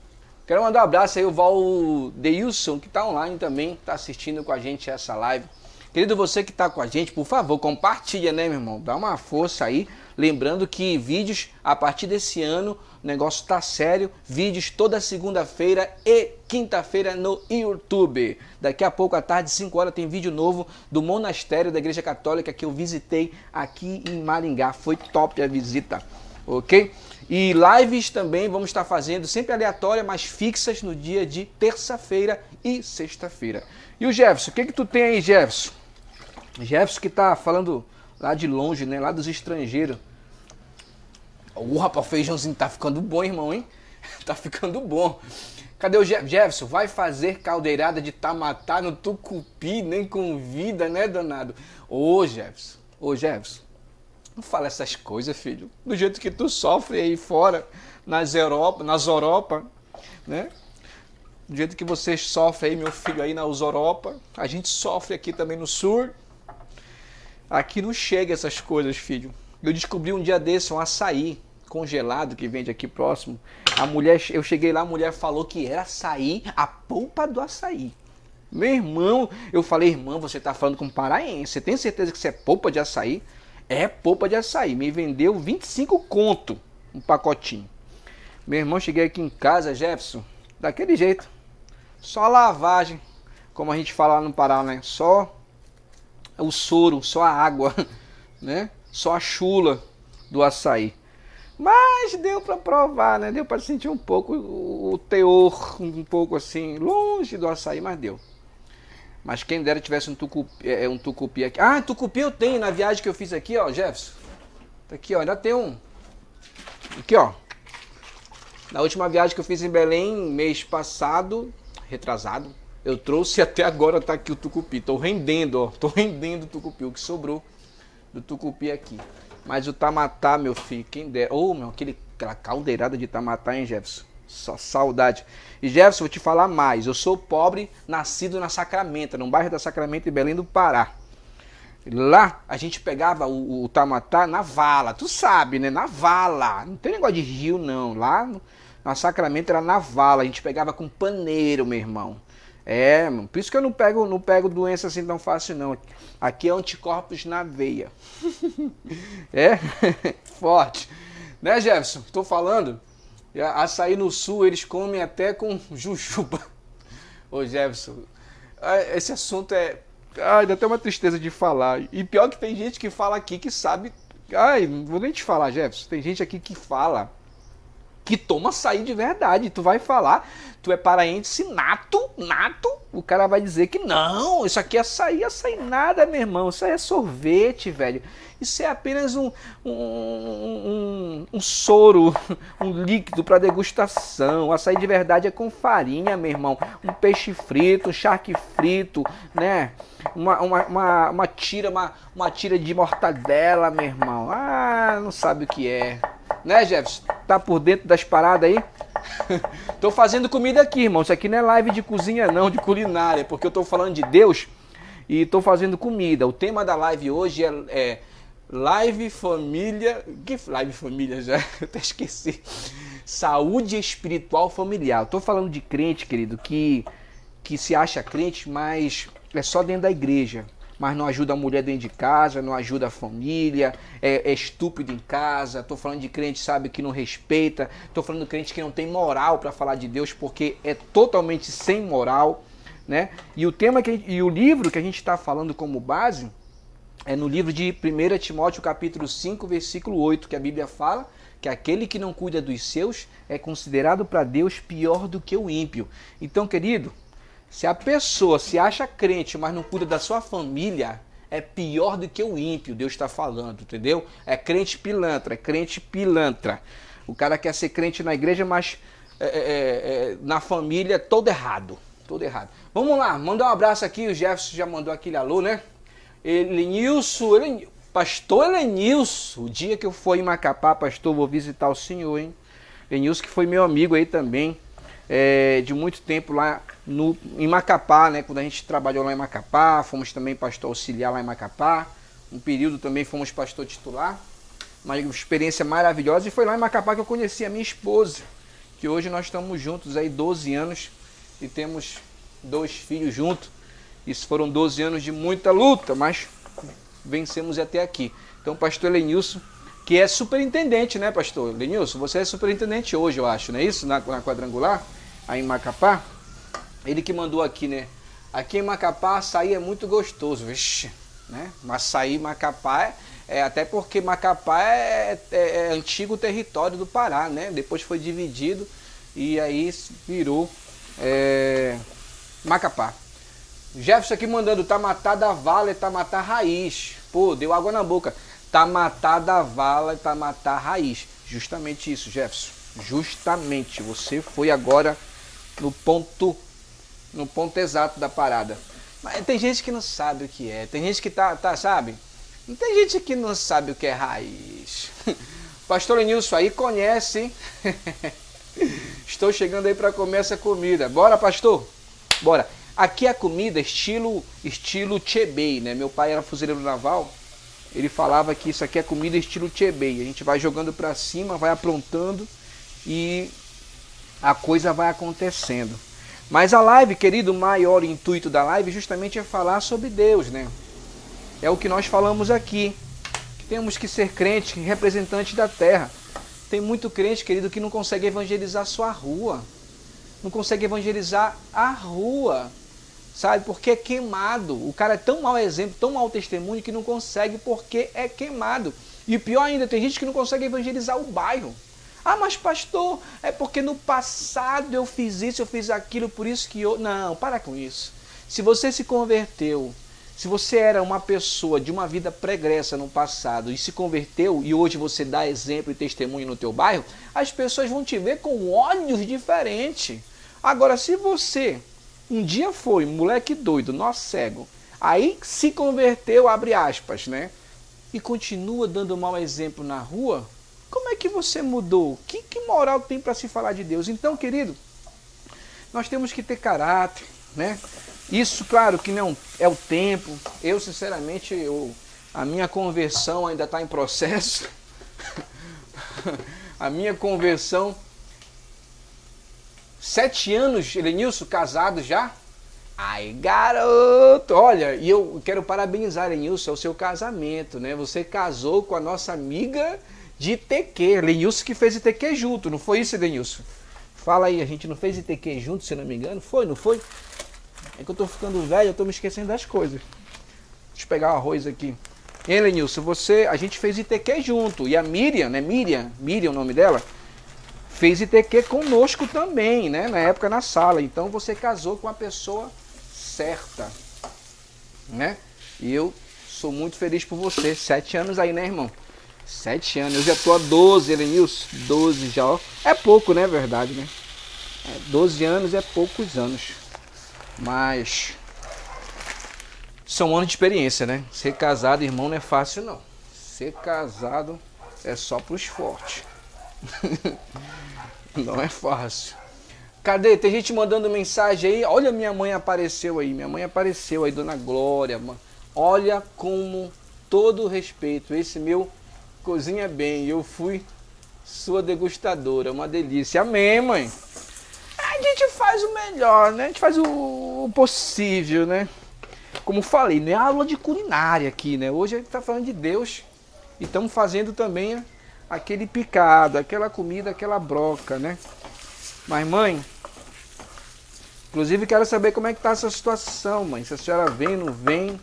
Quero mandar um abraço aí ao Valdeilson, que está online também, está assistindo com a gente essa live. Querido, você que está com a gente, por favor, compartilha, né, meu irmão? Dá uma força aí. Lembrando que vídeos, a partir desse ano, o negócio tá sério. Vídeos toda segunda-feira e quinta-feira no YouTube. Daqui a pouco, à tarde, 5 horas, tem vídeo novo do monastério da Igreja Católica que eu visitei aqui em Maringá. Foi top a visita, ok? E lives também vamos estar fazendo, sempre aleatórias, mas fixas no dia de terça-feira e sexta-feira. E o Jefferson, o que tu tem aí, Jefferson? Jefferson que tá falando lá de longe, né? Lá dos estrangeiros. Rapaz, o feijãozinho tá ficando bom, irmão, hein? Tá ficando bom. Cadê o Jefferson? Vai fazer caldeirada de tamatá no tucupi, nem convida, né, danado? Ô, Jefferson, não fala essas coisas, filho. Do jeito que tu sofre aí fora, nas Europa, né? Do jeito que você sofre aí, meu filho, aí nas Europa. A gente sofre aqui também no sul. Aqui não chega essas coisas, filho. Eu descobri um dia desse um açaí congelado que vende aqui próximo. Eu cheguei lá, a mulher falou que era açaí, a polpa do açaí. Meu irmão, eu falei, irmão, você tá falando com paraense, você tem certeza que isso é polpa de açaí? É polpa de açaí, me vendeu 25 conto um pacotinho. Meu irmão, cheguei aqui em casa, Jefferson, daquele jeito, só lavagem, como a gente fala lá no Pará, né? Só o soro, só a água, né? Só a chula do açaí. Mas deu para provar, né? Deu para sentir um pouco o teor, um pouco assim, longe do açaí, mas deu. Mas quem dera tivesse um tucupi aqui. Ah, tucupi eu tenho na viagem que eu fiz aqui, ó, Jefferson. Tá aqui, ó, ainda tem um. Aqui, ó. Na última viagem que eu fiz em Belém, mês passado, retrasado, eu trouxe até agora, tá aqui o tucupi. Tô rendendo, ó. Tô rendendo o tucupi, o que sobrou do tucupi aqui. Mas o tamatá, meu filho, quem dera. Ô, meu, aquela caldeirada de tamatá, hein, Jefferson? Só saudade. E Jefferson, vou te falar mais. Eu sou pobre, nascido na Sacramento, no bairro da Sacramento, em Belém do Pará. Lá a gente pegava o tamatá na vala. Tu sabe, né? Na vala. Não tem negócio de rio, não. Lá na Sacramento era na vala. A gente pegava com paneiro, meu irmão. É, mano. Por isso que eu não pego doença assim tão fácil, não. Aqui é anticorpos na veia. É? Forte. Né, Jefferson? Tô falando. Açaí no sul eles comem até com jujuba. Ô, Jefferson, esse assunto é... Ai, dá até uma tristeza de falar. E pior que tem gente que fala aqui que sabe... Ai, não vou nem te falar, Jefferson. Tem gente aqui que fala... que toma açaí de verdade. Tu vai falar, tu é paraense nato, o cara vai dizer que não, isso aqui é açaí nada, meu irmão. Isso aí é sorvete, velho. Isso é apenas um soro, um líquido para degustação. O açaí de verdade é com farinha, meu irmão. Um peixe frito, um charque frito, né? Uma tira de mortadela, meu irmão. Ah, não sabe o que é. Né, Jefferson? Tá por dentro das paradas aí? Tô fazendo comida aqui, irmão. Isso aqui não é live de cozinha, não, de culinária, porque eu tô falando de Deus e tô fazendo comida. O tema da live hoje é live família... Que live família já? Eu até esqueci. Saúde espiritual familiar. Eu tô falando de crente, querido, que se acha crente, mas é só dentro da igreja. Mas não ajuda a mulher dentro de casa, não ajuda a família, é estúpido em casa. Tô falando de crente, sabe, que não respeita. Tô falando de crente que não tem moral para falar de Deus, porque é totalmente sem moral, né? E o livro que a gente está falando como base é no livro de 1 Timóteo capítulo 5, versículo 8, que a Bíblia fala que aquele que não cuida dos seus é considerado para Deus pior do que o ímpio. Então, querido, se a pessoa se acha crente, mas não cuida da sua família, é pior do que o ímpio, Deus está falando, entendeu? É crente pilantra, é crente pilantra. O cara quer ser crente na igreja, mas na família todo errado, todo errado. Vamos lá, mandar um abraço aqui, o Jefferson já mandou aquele alô, né? Pastor Elenilson, o dia que eu for em Macapá, pastor, vou visitar o senhor, hein? Elenilson que foi meu amigo aí também, de muito tempo lá em Macapá, né? Quando a gente trabalhou lá em Macapá, fomos também pastor auxiliar lá em Macapá, um período também fomos pastor titular, uma experiência maravilhosa, e foi lá em Macapá que eu conheci a minha esposa, que hoje nós estamos juntos aí 12 anos e temos 2 filhos juntos. Isso foram 12 anos de muita luta, mas vencemos até aqui. Então, pastor Elenilson, que é superintendente, né, pastor? Elenilson, você é superintendente hoje, eu acho, não é isso? Na quadrangular, aí em Macapá. Ele que mandou aqui, né? Aqui em Macapá, açaí é muito gostoso, vixe, né? Açaí, Macapá, até porque Macapá é antigo território do Pará, né? Depois foi dividido e aí virou Macapá. Jefferson aqui mandando, Tamatá da Vala e Tamatá Raiz. Pô, deu água na boca. Tamatá da Vala e Tamatá Raiz. Justamente isso, Jefferson. Justamente. Você foi agora no ponto exato da parada. Mas tem gente que não sabe o que é. Tem gente que sabe? Não tem gente que não sabe o que é raiz. Pastor Lenilson aí conhece, hein? Estou chegando aí para comer essa comida. Bora, pastor? Bora. Aqui a comida estilo Chebei, né? Meu pai era fuzileiro naval. Ele falava que isso aqui é comida estilo Chebei. A gente vai jogando para cima, vai aprontando e a coisa vai acontecendo. Mas a live, querido, o maior intuito da live justamente é falar sobre Deus, né? É o que nós falamos aqui. Que temos que ser crente, representante da terra. Tem muito crente, querido, que não consegue evangelizar a sua rua. Não consegue evangelizar a rua. Sabe? Porque é queimado. O cara é tão mau exemplo, tão mau testemunho que não consegue porque é queimado. E pior ainda, tem gente que não consegue evangelizar o bairro. Ah, mas pastor, é porque no passado eu fiz isso, eu fiz aquilo, por isso que eu... Não, para com isso. Se você se converteu, se você era uma pessoa de uma vida pregressa no passado e se converteu e hoje você dá exemplo e testemunho no teu bairro, as pessoas vão te ver com olhos diferentes. Agora, se você um dia foi moleque doido, nó cego, aí se converteu, abre aspas, né? E continua dando mau exemplo na rua, como é que você mudou? Que moral tem para se falar de Deus? Então, querido, nós temos que ter caráter, né? Isso, claro, que não é o tempo. Eu, sinceramente, a minha conversão ainda está em processo. A minha conversão... 7 anos, Elenilson, casado já? Ai, garoto! Olha, e eu quero parabenizar, Elenilson, é o seu casamento, né? Você casou com a nossa amiga de ITQ, Elenilson que fez ITQ junto, não foi isso, Elenilson? Fala aí, a gente não fez ITQ junto, se não me engano? Foi, não foi? É que eu tô ficando velho, eu tô me esquecendo das coisas. Deixa eu pegar o arroz aqui. Elenilson, a gente fez ITQ junto, e a Miriam, né? Miriam o nome dela, fez ITQ conosco também, né? Na época na sala. Então você casou com a pessoa certa, né? E eu sou muito feliz por você. 7 anos aí, né, irmão? 7 anos. Eu já tô há 12, Elenilson. 12 já, ó. É pouco, né? Verdade, né? 12 anos é poucos anos. Mas são anos de experiência, né? Ser casado, irmão, não é fácil, não. Ser casado é só pros fortes. Não é fácil. Cadê? Tem gente mandando mensagem aí. Olha, minha mãe apareceu aí. Minha mãe apareceu aí, Dona Glória. Olha como, todo respeito, esse meu cozinha bem. Eu fui sua degustadora. Uma delícia. Amém, mãe. A gente faz o melhor, né? A gente faz o possível, né? Como falei, não é aula de culinária aqui, né? Hoje a gente tá falando de Deus. E estamos fazendo também aquele picado, aquela comida, aquela broca, né? Mas, mãe, inclusive quero saber como é que tá essa situação, mãe. Se a senhora vem, não vem,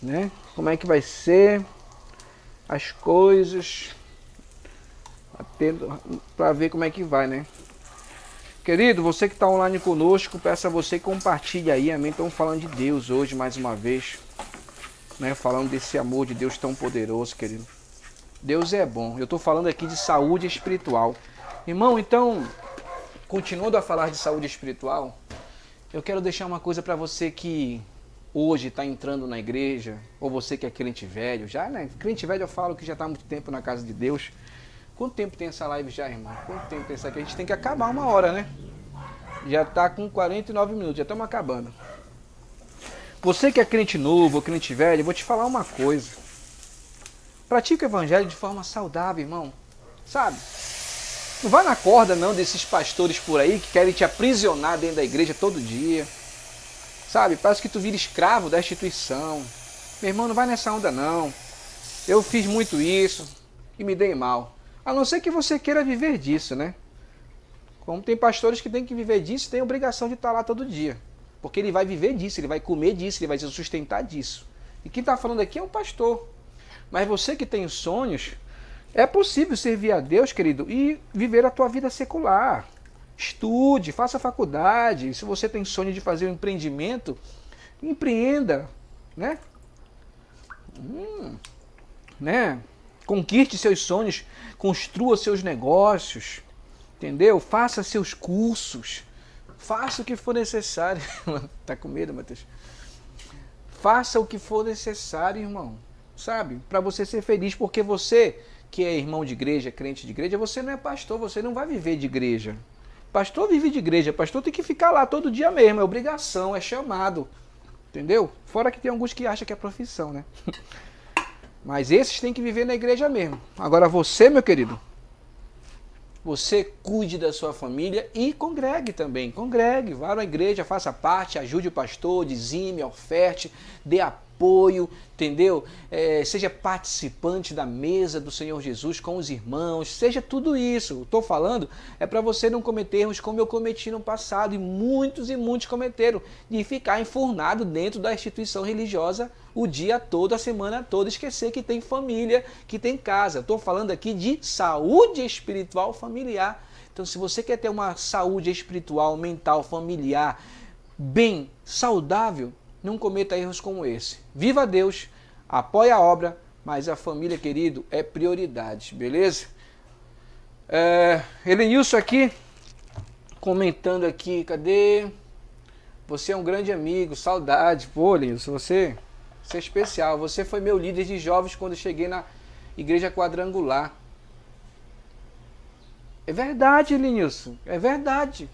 né? Como é que vai ser as coisas. para ver como é que vai, né? Querido, você que está online conosco, peço a você que compartilhe aí, amém? Estamos falando de Deus hoje, mais uma vez, né? Falando desse amor de Deus tão poderoso, querido. Deus é bom. Eu estou falando aqui de saúde espiritual. Irmão, então, continuando a falar de saúde espiritual, eu quero deixar uma coisa para você que hoje está entrando na igreja, ou você que é crente velho, já, né? Crente velho eu falo que já está há muito tempo na casa de Deus. Quanto tempo tem essa live já, irmão? Quanto tempo tem essa aqui? A gente tem que acabar uma hora, né? Já está com 49 minutos, já estamos acabando. Você que é crente novo ou crente velho, eu vou te falar uma coisa. Pratique o evangelho de forma saudável, irmão. Sabe? Não vai na corda, não, desses pastores por aí que querem te aprisionar dentro da igreja todo dia. Sabe? Parece que tu vira escravo da instituição. Meu irmão, não vai nessa onda, não. Eu fiz muito isso e me dei mal. A não ser que você queira viver disso, né? Como tem pastores que têm que viver disso, tem a obrigação de estar lá todo dia. Porque ele vai viver disso, ele vai comer disso, ele vai se sustentar disso. E quem está falando aqui é um pastor. Mas você que tem sonhos, é possível servir a Deus, querido, e viver a tua vida secular. Estude, faça faculdade. Se você tem sonho de fazer um empreendimento, empreenda, né? Né? Conquiste seus sonhos, construa seus negócios, entendeu? Faça seus cursos, faça o que for necessário. Tá com medo, Matheus? Faça o que for necessário, irmão, sabe? Para você ser feliz, porque você que é irmão de igreja, crente de igreja, você não é pastor, você não vai viver de igreja. Pastor vive de igreja, pastor tem que ficar lá todo dia mesmo, é obrigação, é chamado, entendeu? Fora que tem alguns que acham que é profissão, né? Mas esses têm que viver na igreja mesmo. Agora você, meu querido, você cuide da sua família e congregue também. Congregue, vá na igreja, faça parte, ajude o pastor, dizime, oferte, dê apoio, entendeu? Seja participante da mesa do Senhor Jesus com os irmãos, seja tudo isso. Estou falando para você não cometer erros como eu cometi no passado e muitos cometeram, de ficar enfurnado dentro da instituição religiosa o dia todo, a semana toda, esquecer que tem família, que tem casa. Estou falando aqui de saúde espiritual familiar. Então, se você quer ter uma saúde espiritual, mental, familiar, bem, saudável, não cometa erros como esse. Viva a Deus, apoie a obra, mas a família, querido, é prioridade, beleza? Helenilson aqui, comentando aqui, cadê? Você é um grande amigo, saudade. Pô, Helenilson, você é especial. Você foi meu líder de jovens quando eu cheguei na igreja quadrangular. É verdade, Helenilson, é verdade.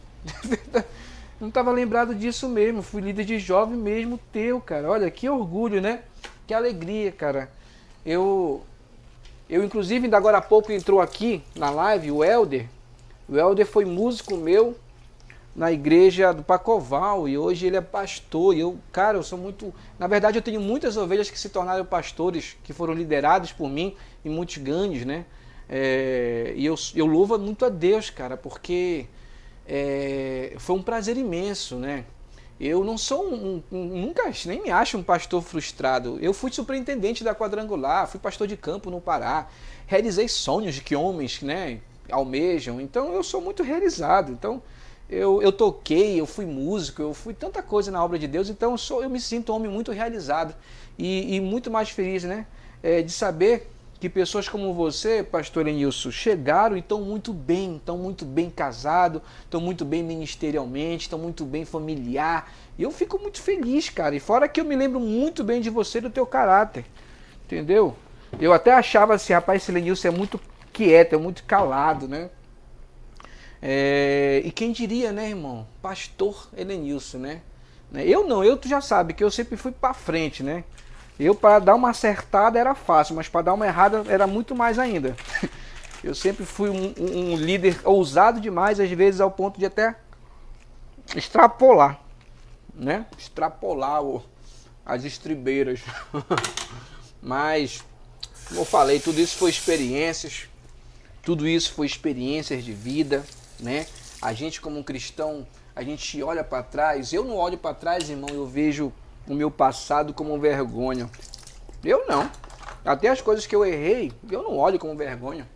Não estava lembrado disso mesmo. Fui líder de jovem mesmo teu, cara. Olha, que orgulho, né? Que alegria, cara. Eu inclusive, ainda agora há pouco entrou aqui na live o Helder. O Helder foi músico meu na igreja do Pacoval e hoje ele é pastor. E eu sou muito... Na verdade, eu tenho muitas ovelhas que se tornaram pastores, que foram liderados por mim em muitos ganhos, né? E eu louvo muito a Deus, cara, porque... foi um prazer imenso, né? Eu não sou nunca nem me acho um pastor frustrado. Eu fui superintendente da quadrangular, fui pastor de campo no Pará, realizei sonhos que homens, né, almejam. Então eu sou muito realizado. Então eu toquei, eu fui músico, eu fui tanta coisa na obra de Deus. Então eu me sinto um homem muito realizado e muito mais feliz, né, de saber que pessoas como você, pastor Enilson, chegaram e estão muito bem casados, estão muito bem ministerialmente, estão muito bem familiar. E eu fico muito feliz, cara. E fora que eu me lembro muito bem de você e do teu caráter, entendeu? Eu até achava assim, rapaz, esse Enilson é muito quieto, é muito calado, né? E quem diria, né, irmão? Pastor Helenilson, né? Tu já sabe que eu sempre fui pra frente, né? Eu, para dar uma acertada era fácil, mas para dar uma errada era muito mais ainda. Eu sempre fui um líder ousado demais, às vezes ao ponto de até extrapolar, né? Extrapolar as estribeiras. Mas, como eu falei, tudo isso foi experiências de vida, né? A gente como um cristão, a gente olha para trás. Eu não olho para trás, irmão, eu vejo o meu passado como vergonha. Eu não. Até as coisas que eu errei, eu não olho como vergonha.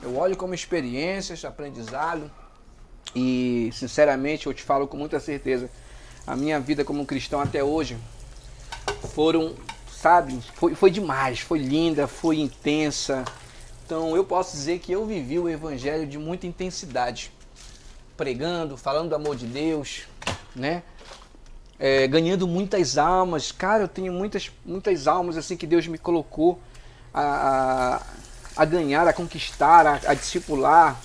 Eu olho como experiências, aprendizado e, sinceramente, eu te falo com muita certeza, a minha vida como cristão até hoje foram, sabe, foi demais, foi linda, foi intensa. Então eu posso dizer que eu vivi o evangelho de muita intensidade, pregando, falando do amor de Deus, né? Ganhando muitas almas. Cara, eu tenho muitas almas assim que Deus me colocou a ganhar, a conquistar, a discipular.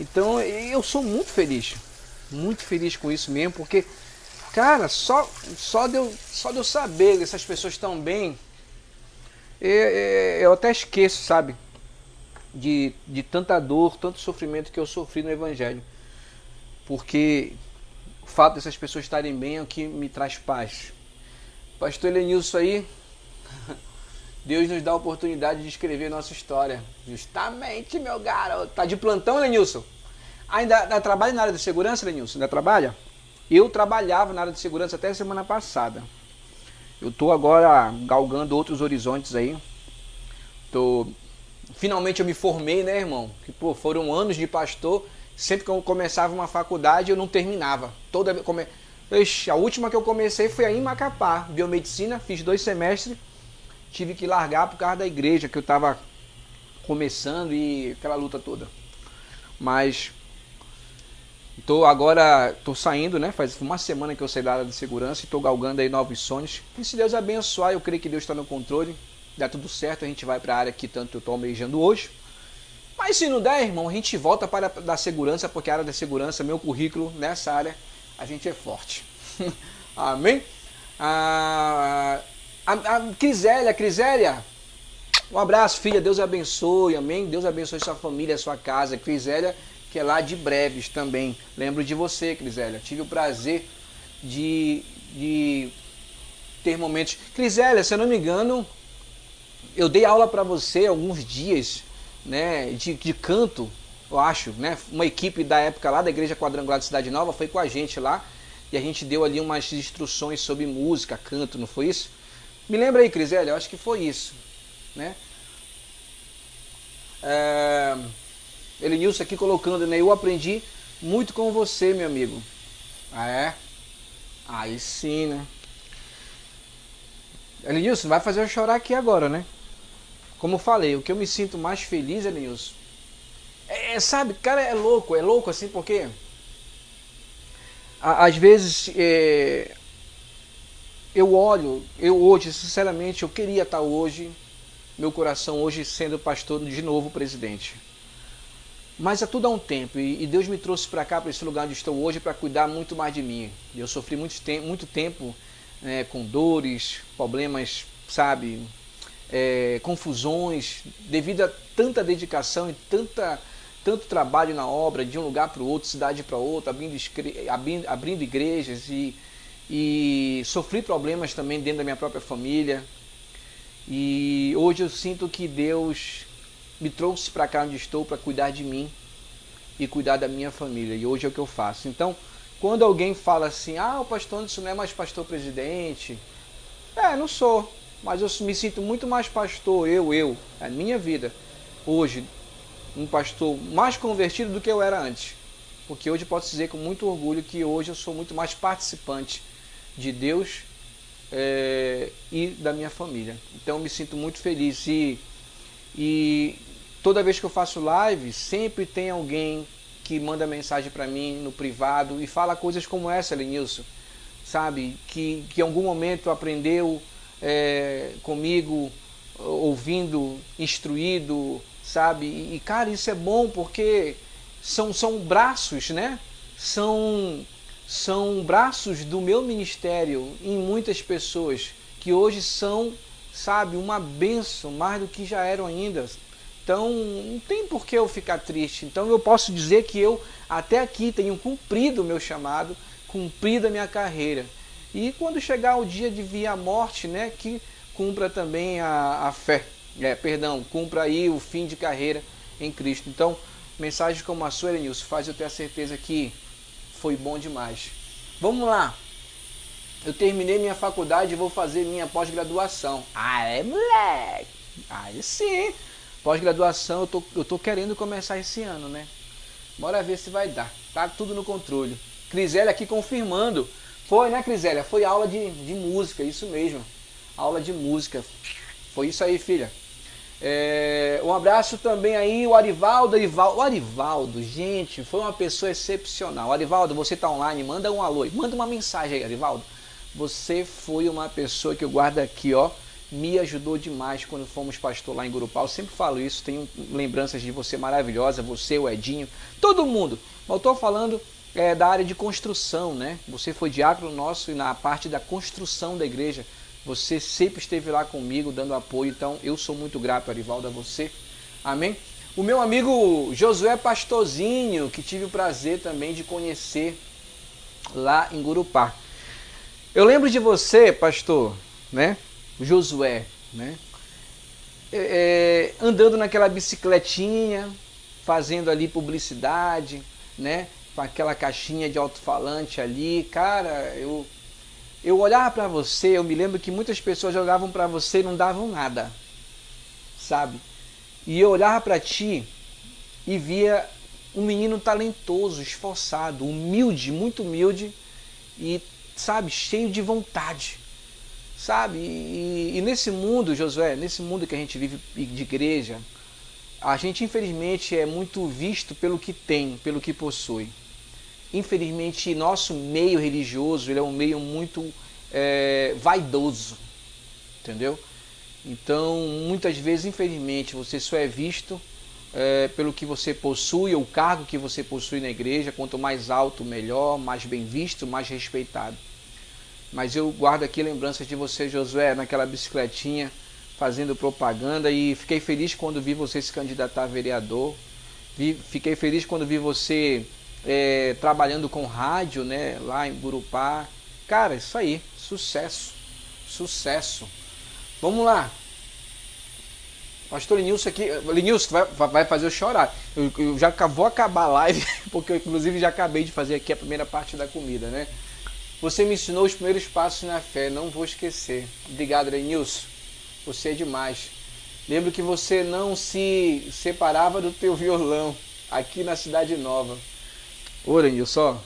Então eu sou muito feliz com isso mesmo, porque, cara, só de eu saber que essas pessoas estão bem, eu até esqueço, sabe, de tanta dor, tanto sofrimento que eu sofri no Evangelho. Porque o fato dessas pessoas estarem bem é o que me traz paz. Pastor Elenilson aí, Deus nos dá a oportunidade de escrever nossa história. Justamente, meu garoto. Tá de plantão, Elenilson? Ainda trabalha na área de segurança, Elenilson? Ainda trabalha? Eu trabalhava na área de segurança até a semana passada. Eu tô agora galgando outros horizontes aí. Finalmente eu me formei, né, irmão? Que, pô, foram anos de pastor. Sempre que eu começava uma faculdade, eu não terminava. A última que eu comecei foi aí em Macapá, biomedicina, fiz 2 semestres. Tive que largar por causa da igreja, que eu estava começando e aquela luta toda. Mas tô saindo, né? Faz uma semana que eu saí da área de segurança e tô galgando aí novos sonhos. E se Deus abençoar, eu creio que Deus está no controle. Dá tudo certo, a gente vai para a área que tanto eu estou almejando hoje. Mas se não der, irmão, a gente volta para a da segurança, porque a área da segurança, meu currículo nessa área, a gente é forte. Amém? A Crisélia, um abraço, filha, Deus abençoe, amém? Deus abençoe sua família, sua casa. Crisélia, que é lá de Breves também. Lembro de você, Crisélia. Tive o prazer de ter momentos. Crisélia, se eu não me engano, eu dei aula para você alguns dias, né, de canto, eu acho, né? Uma equipe da época lá da Igreja Quadrangular de Cidade Nova foi com a gente lá e a gente deu ali umas instruções sobre música, canto, não foi isso? Me lembra aí, Crisélia, eu acho que foi isso, né? Elenilson aqui colocando, né? Eu aprendi muito com você, meu amigo. Ah, é? Aí sim, né? Elenilson, vai fazer eu chorar aqui agora, né? Como eu falei, o que eu me sinto mais feliz, Elenilson, sabe, cara, é louco assim, porque às vezes eu hoje, sinceramente, eu queria estar hoje, meu coração hoje sendo pastor de novo presidente. Mas é tudo há um tempo, e Deus me trouxe para cá, para esse lugar onde estou hoje, para cuidar muito mais de mim. Eu sofri muito tempo com dores, problemas, sabe, confusões, devido a tanta dedicação e tanto trabalho na obra, de um lugar para o outro, cidade para outra, abrindo igrejas e sofri problemas também dentro da minha própria família. E hoje eu sinto que Deus me trouxe para cá onde estou para cuidar de mim e cuidar da minha família. E hoje é o que eu faço. Então, quando alguém fala assim, o pastor Anderson não é mais pastor presidente, não sou. Mas eu me sinto muito mais pastor, a minha vida, hoje, um pastor mais convertido do que eu era antes. Porque hoje eu posso dizer com muito orgulho que hoje eu sou muito mais participante de Deus e da minha família. Então eu me sinto muito feliz. E toda vez que eu faço live, sempre tem alguém que manda mensagem para mim no privado e fala coisas como essa, Elenilson, sabe? Que em algum momento aprendeu comigo, ouvindo, instruído, sabe? E cara, isso é bom porque são braços, né? São braços do meu ministério em muitas pessoas que hoje são, sabe, uma bênção mais do que já eram ainda. Então não tem por que eu ficar triste. Então eu posso dizer que eu até aqui tenho cumprido o meu chamado, cumprido a minha carreira. E quando chegar o dia de vir a morte, né, que cumpra também a fé, cumpra aí o fim de carreira em Cristo. Então, mensagens como a sua, Elenilson, faz eu ter a certeza que foi bom demais. Vamos lá. Eu terminei minha faculdade e vou fazer minha pós-graduação. Moleque! Aí sim! Pós-graduação eu tô querendo começar esse ano, né? Bora ver se vai dar. Tá tudo no controle. Crisélia aqui confirmando. Foi, né, Crisélia? Foi aula de música, isso mesmo. Aula de música. Foi isso aí, filha. Um abraço também aí, o Arivaldo. O Arivaldo, gente, foi uma pessoa excepcional. Arivaldo, você tá online, manda um alô. Manda uma mensagem aí, Arivaldo. Você foi uma pessoa que eu guardo aqui, ó. Me ajudou demais quando fomos pastor lá em Gurupá. Eu sempre falo isso, tenho lembranças de você maravilhosa, você, o Edinho, todo mundo. Mas eu estou falando da área de construção, né? Você foi diácono nosso e na parte da construção da igreja, você sempre esteve lá comigo, dando apoio. Então, eu sou muito grato, Arivaldo, a você. Amém? O meu amigo Josué Pastorzinho, que tive o prazer também de conhecer lá em Gurupá. Eu lembro de você, pastor, né? Josué, né? Andando naquela bicicletinha, fazendo ali publicidade, né? Com aquela caixinha de alto-falante ali, cara, eu olhava para você, eu me lembro que muitas pessoas jogavam para você e não davam nada, sabe? E eu olhava para ti e via um menino talentoso, esforçado, humilde, muito humilde e, sabe, cheio de vontade. Sabe, e nesse mundo, Josué, nesse mundo que a gente vive de igreja, a gente infelizmente é muito visto pelo que tem, pelo que possui. Infelizmente, nosso meio religioso ele é um meio muito vaidoso, entendeu? Então, muitas vezes, infelizmente, você só é visto pelo que você possui, ou o cargo que você possui na igreja. Quanto mais alto, melhor, mais bem visto, mais respeitado. Mas eu guardo aqui lembranças de você, Josué, naquela bicicletinha, fazendo propaganda, e fiquei feliz quando vi você se candidatar a vereador. Fiquei feliz quando vi você trabalhando com rádio, né, lá em Gurupá. Cara, isso aí, sucesso, sucesso. Vamos lá. Pastor Linilson aqui. Linilson, vai fazer eu chorar. Eu já vou acabar a live, porque eu inclusive já acabei de fazer aqui a primeira parte da comida, né? Você me ensinou os primeiros passos na fé, não vou esquecer. Obrigado, Renilson. Você é demais. Lembro que você não se separava do teu violão aqui na Cidade Nova. Ô, Renilson,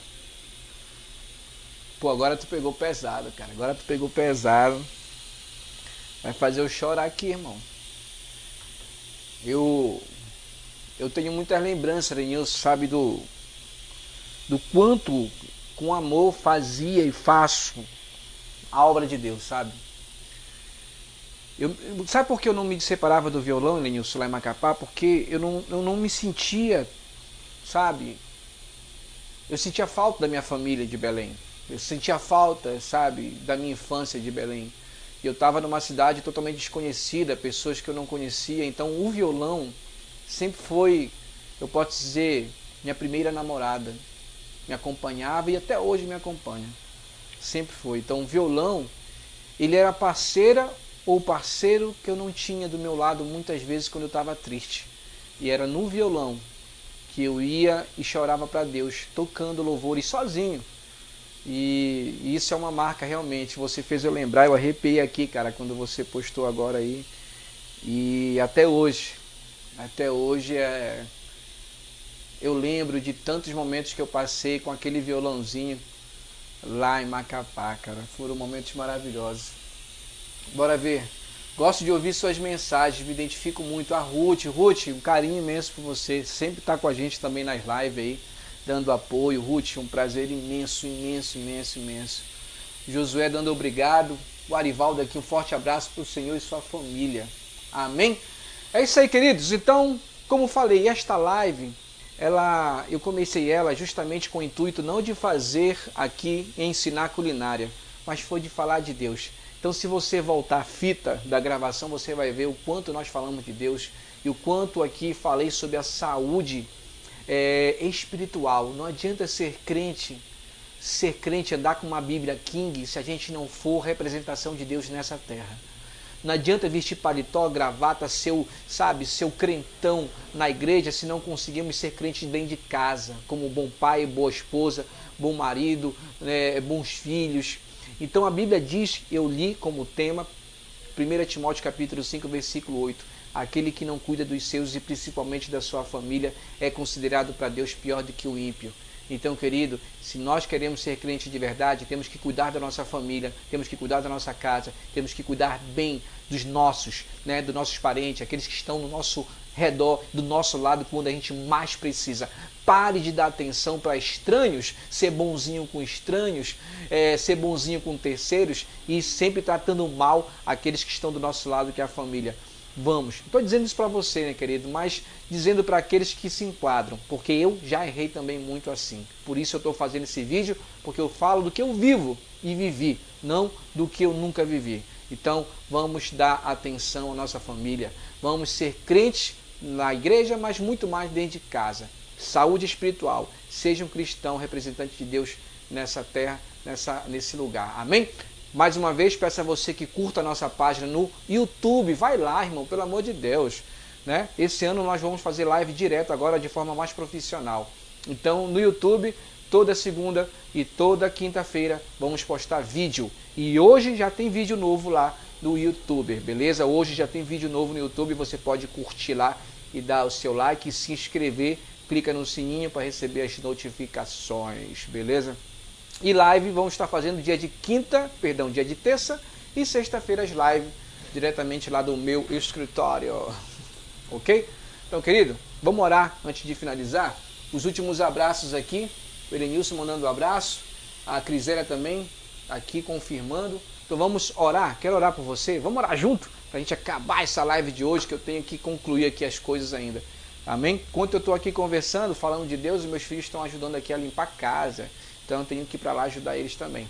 pô, agora tu pegou pesado, cara. Agora tu pegou pesado. Vai fazer eu chorar aqui, irmão. Eu tenho muitas lembranças, Renilson, sabe, do quanto com amor fazia e faço a obra de Deus, sabe? Sabe por que eu não me separava do violão, Lenilson, lá em Macapá? Porque eu não me sentia, sabe? Eu sentia falta da minha família de Belém. Eu sentia falta, sabe, da minha infância de Belém. Eu estava numa cidade totalmente desconhecida, pessoas que eu não conhecia. Então o violão sempre foi, eu posso dizer, minha primeira namorada. Me acompanhava e até hoje me acompanha. Sempre foi. Então o violão, ele era parceira ou parceiro que eu não tinha do meu lado muitas vezes quando eu estava triste. E era no violão que eu ia e chorava para Deus, tocando louvores sozinho. E isso é uma marca realmente. Você fez eu lembrar, eu arrepiei aqui, cara, quando você postou agora aí. E até hoje eu lembro de tantos momentos que eu passei com aquele violãozinho lá em Macapá, cara. Foram momentos maravilhosos. Bora ver. Gosto de ouvir suas mensagens, me identifico muito. A Ruth, um carinho imenso por você. Sempre tá com a gente também nas lives aí, dando apoio. Ruth, um prazer imenso, imenso, imenso, imenso. Josué dando obrigado. O Arivaldo aqui, um forte abraço para o Senhor e sua família. Amém? É isso aí, queridos. Então, como falei, esta live, eu comecei ela justamente com o intuito não de fazer aqui ensinar culinária, mas foi de falar de Deus. Então, se você voltar a fita da gravação, você vai ver o quanto nós falamos de Deus e o quanto aqui falei sobre a saúde espiritual. Não adianta ser crente andar com uma Bíblia King se a gente não for representação de Deus nessa terra. Não adianta vestir paletó, gravata, seu crentão na igreja se não conseguimos ser crentes dentro de casa, como bom pai, boa esposa, bom marido, bons filhos. Então a Bíblia diz, eu li como tema, 1 Timóteo capítulo 5, versículo 8, aquele que não cuida dos seus e principalmente da sua família é considerado para Deus pior do que o ímpio. Então, querido, se nós queremos ser crentes de verdade, temos que cuidar da nossa família, temos que cuidar da nossa casa, temos que cuidar bem dos nossos, né, dos nossos parentes, aqueles que estão no nosso redor, do nosso lado, quando a gente mais precisa. Pare de dar atenção para estranhos, ser bonzinho com estranhos, ser bonzinho com terceiros e sempre tratando mal aqueles que estão do nosso lado, que é a família. Vamos, estou dizendo isso para você, né, querido, mas dizendo para aqueles que se enquadram, porque eu já errei também muito assim. Por isso eu estou fazendo esse vídeo, porque eu falo do que eu vivo e vivi, não do que eu nunca vivi. Então, vamos dar atenção à nossa família, vamos ser crentes na igreja, mas muito mais dentro de casa. Saúde espiritual, seja um cristão representante de Deus nessa terra, nesse lugar. Amém? Mais uma vez, peço a você que curta a nossa página no YouTube. Vai lá, irmão, pelo amor de Deus. Né? Esse ano nós vamos fazer live direto agora de forma mais profissional. Então, no YouTube, toda segunda e toda quinta-feira vamos postar vídeo. E hoje já tem vídeo novo lá no YouTube, beleza? Hoje já tem vídeo novo no YouTube, você pode curtir lá e dar o seu like e se inscrever. Clica no sininho para receber as notificações, beleza? E live vamos estar fazendo dia de terça e sexta-feira as lives diretamente lá do meu escritório. Ok? Então, querido, vamos orar antes de finalizar. Os últimos abraços aqui. O Elenilson mandando um abraço. A Crisélia também aqui confirmando. Então vamos orar. Quero orar por você. Vamos orar junto para a gente acabar essa live de hoje, que eu tenho que concluir aqui as coisas ainda. Amém? Enquanto eu estou aqui conversando, falando de Deus, os meus filhos estão ajudando aqui a limpar a casa. Então eu tenho que ir para lá ajudar eles também.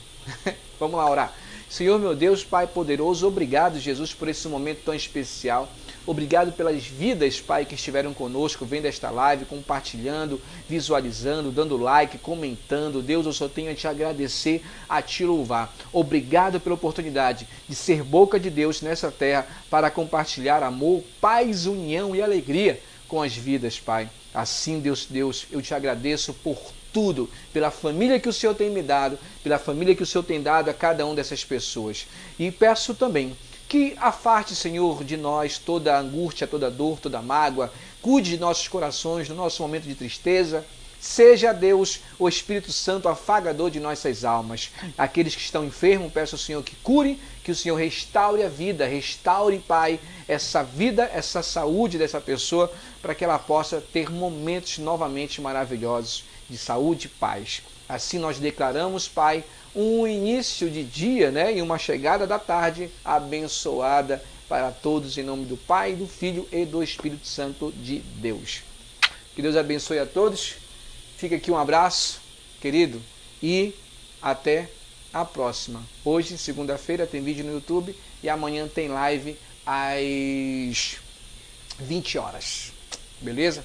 Vamos lá orar. Senhor, meu Deus, Pai poderoso, obrigado, Jesus, por esse momento tão especial. Obrigado pelas vidas, Pai, que estiveram conosco, vendo esta live, compartilhando, visualizando, dando like, comentando. Deus, eu só tenho a te agradecer, a te louvar. Obrigado pela oportunidade de ser boca de Deus nessa terra para compartilhar amor, paz, união e alegria com as vidas, Pai. Assim, Deus, eu te agradeço por tudo, pela família que o Senhor tem me dado, pela família que o Senhor tem dado a cada uma dessas pessoas. E peço também que afaste, Senhor, de nós toda a angústia, toda a dor, toda a mágoa, cuide de nossos corações no nosso momento de tristeza. Seja Deus, o Espírito Santo, afagador de nossas almas. Aqueles que estão enfermos, peço ao Senhor que cure, que o Senhor restaure a vida, restaure, Pai, essa vida, essa saúde dessa pessoa, para que ela possa ter momentos novamente maravilhosos de saúde e paz. Assim nós declaramos, Pai, um início de dia, né, e uma chegada da tarde abençoada para todos, em nome do Pai, do Filho e do Espírito Santo de Deus. Que Deus abençoe a todos. Fica aqui um abraço, querido, e até a próxima. Hoje, segunda-feira, tem vídeo no YouTube e amanhã tem live às 20 horas. Beleza?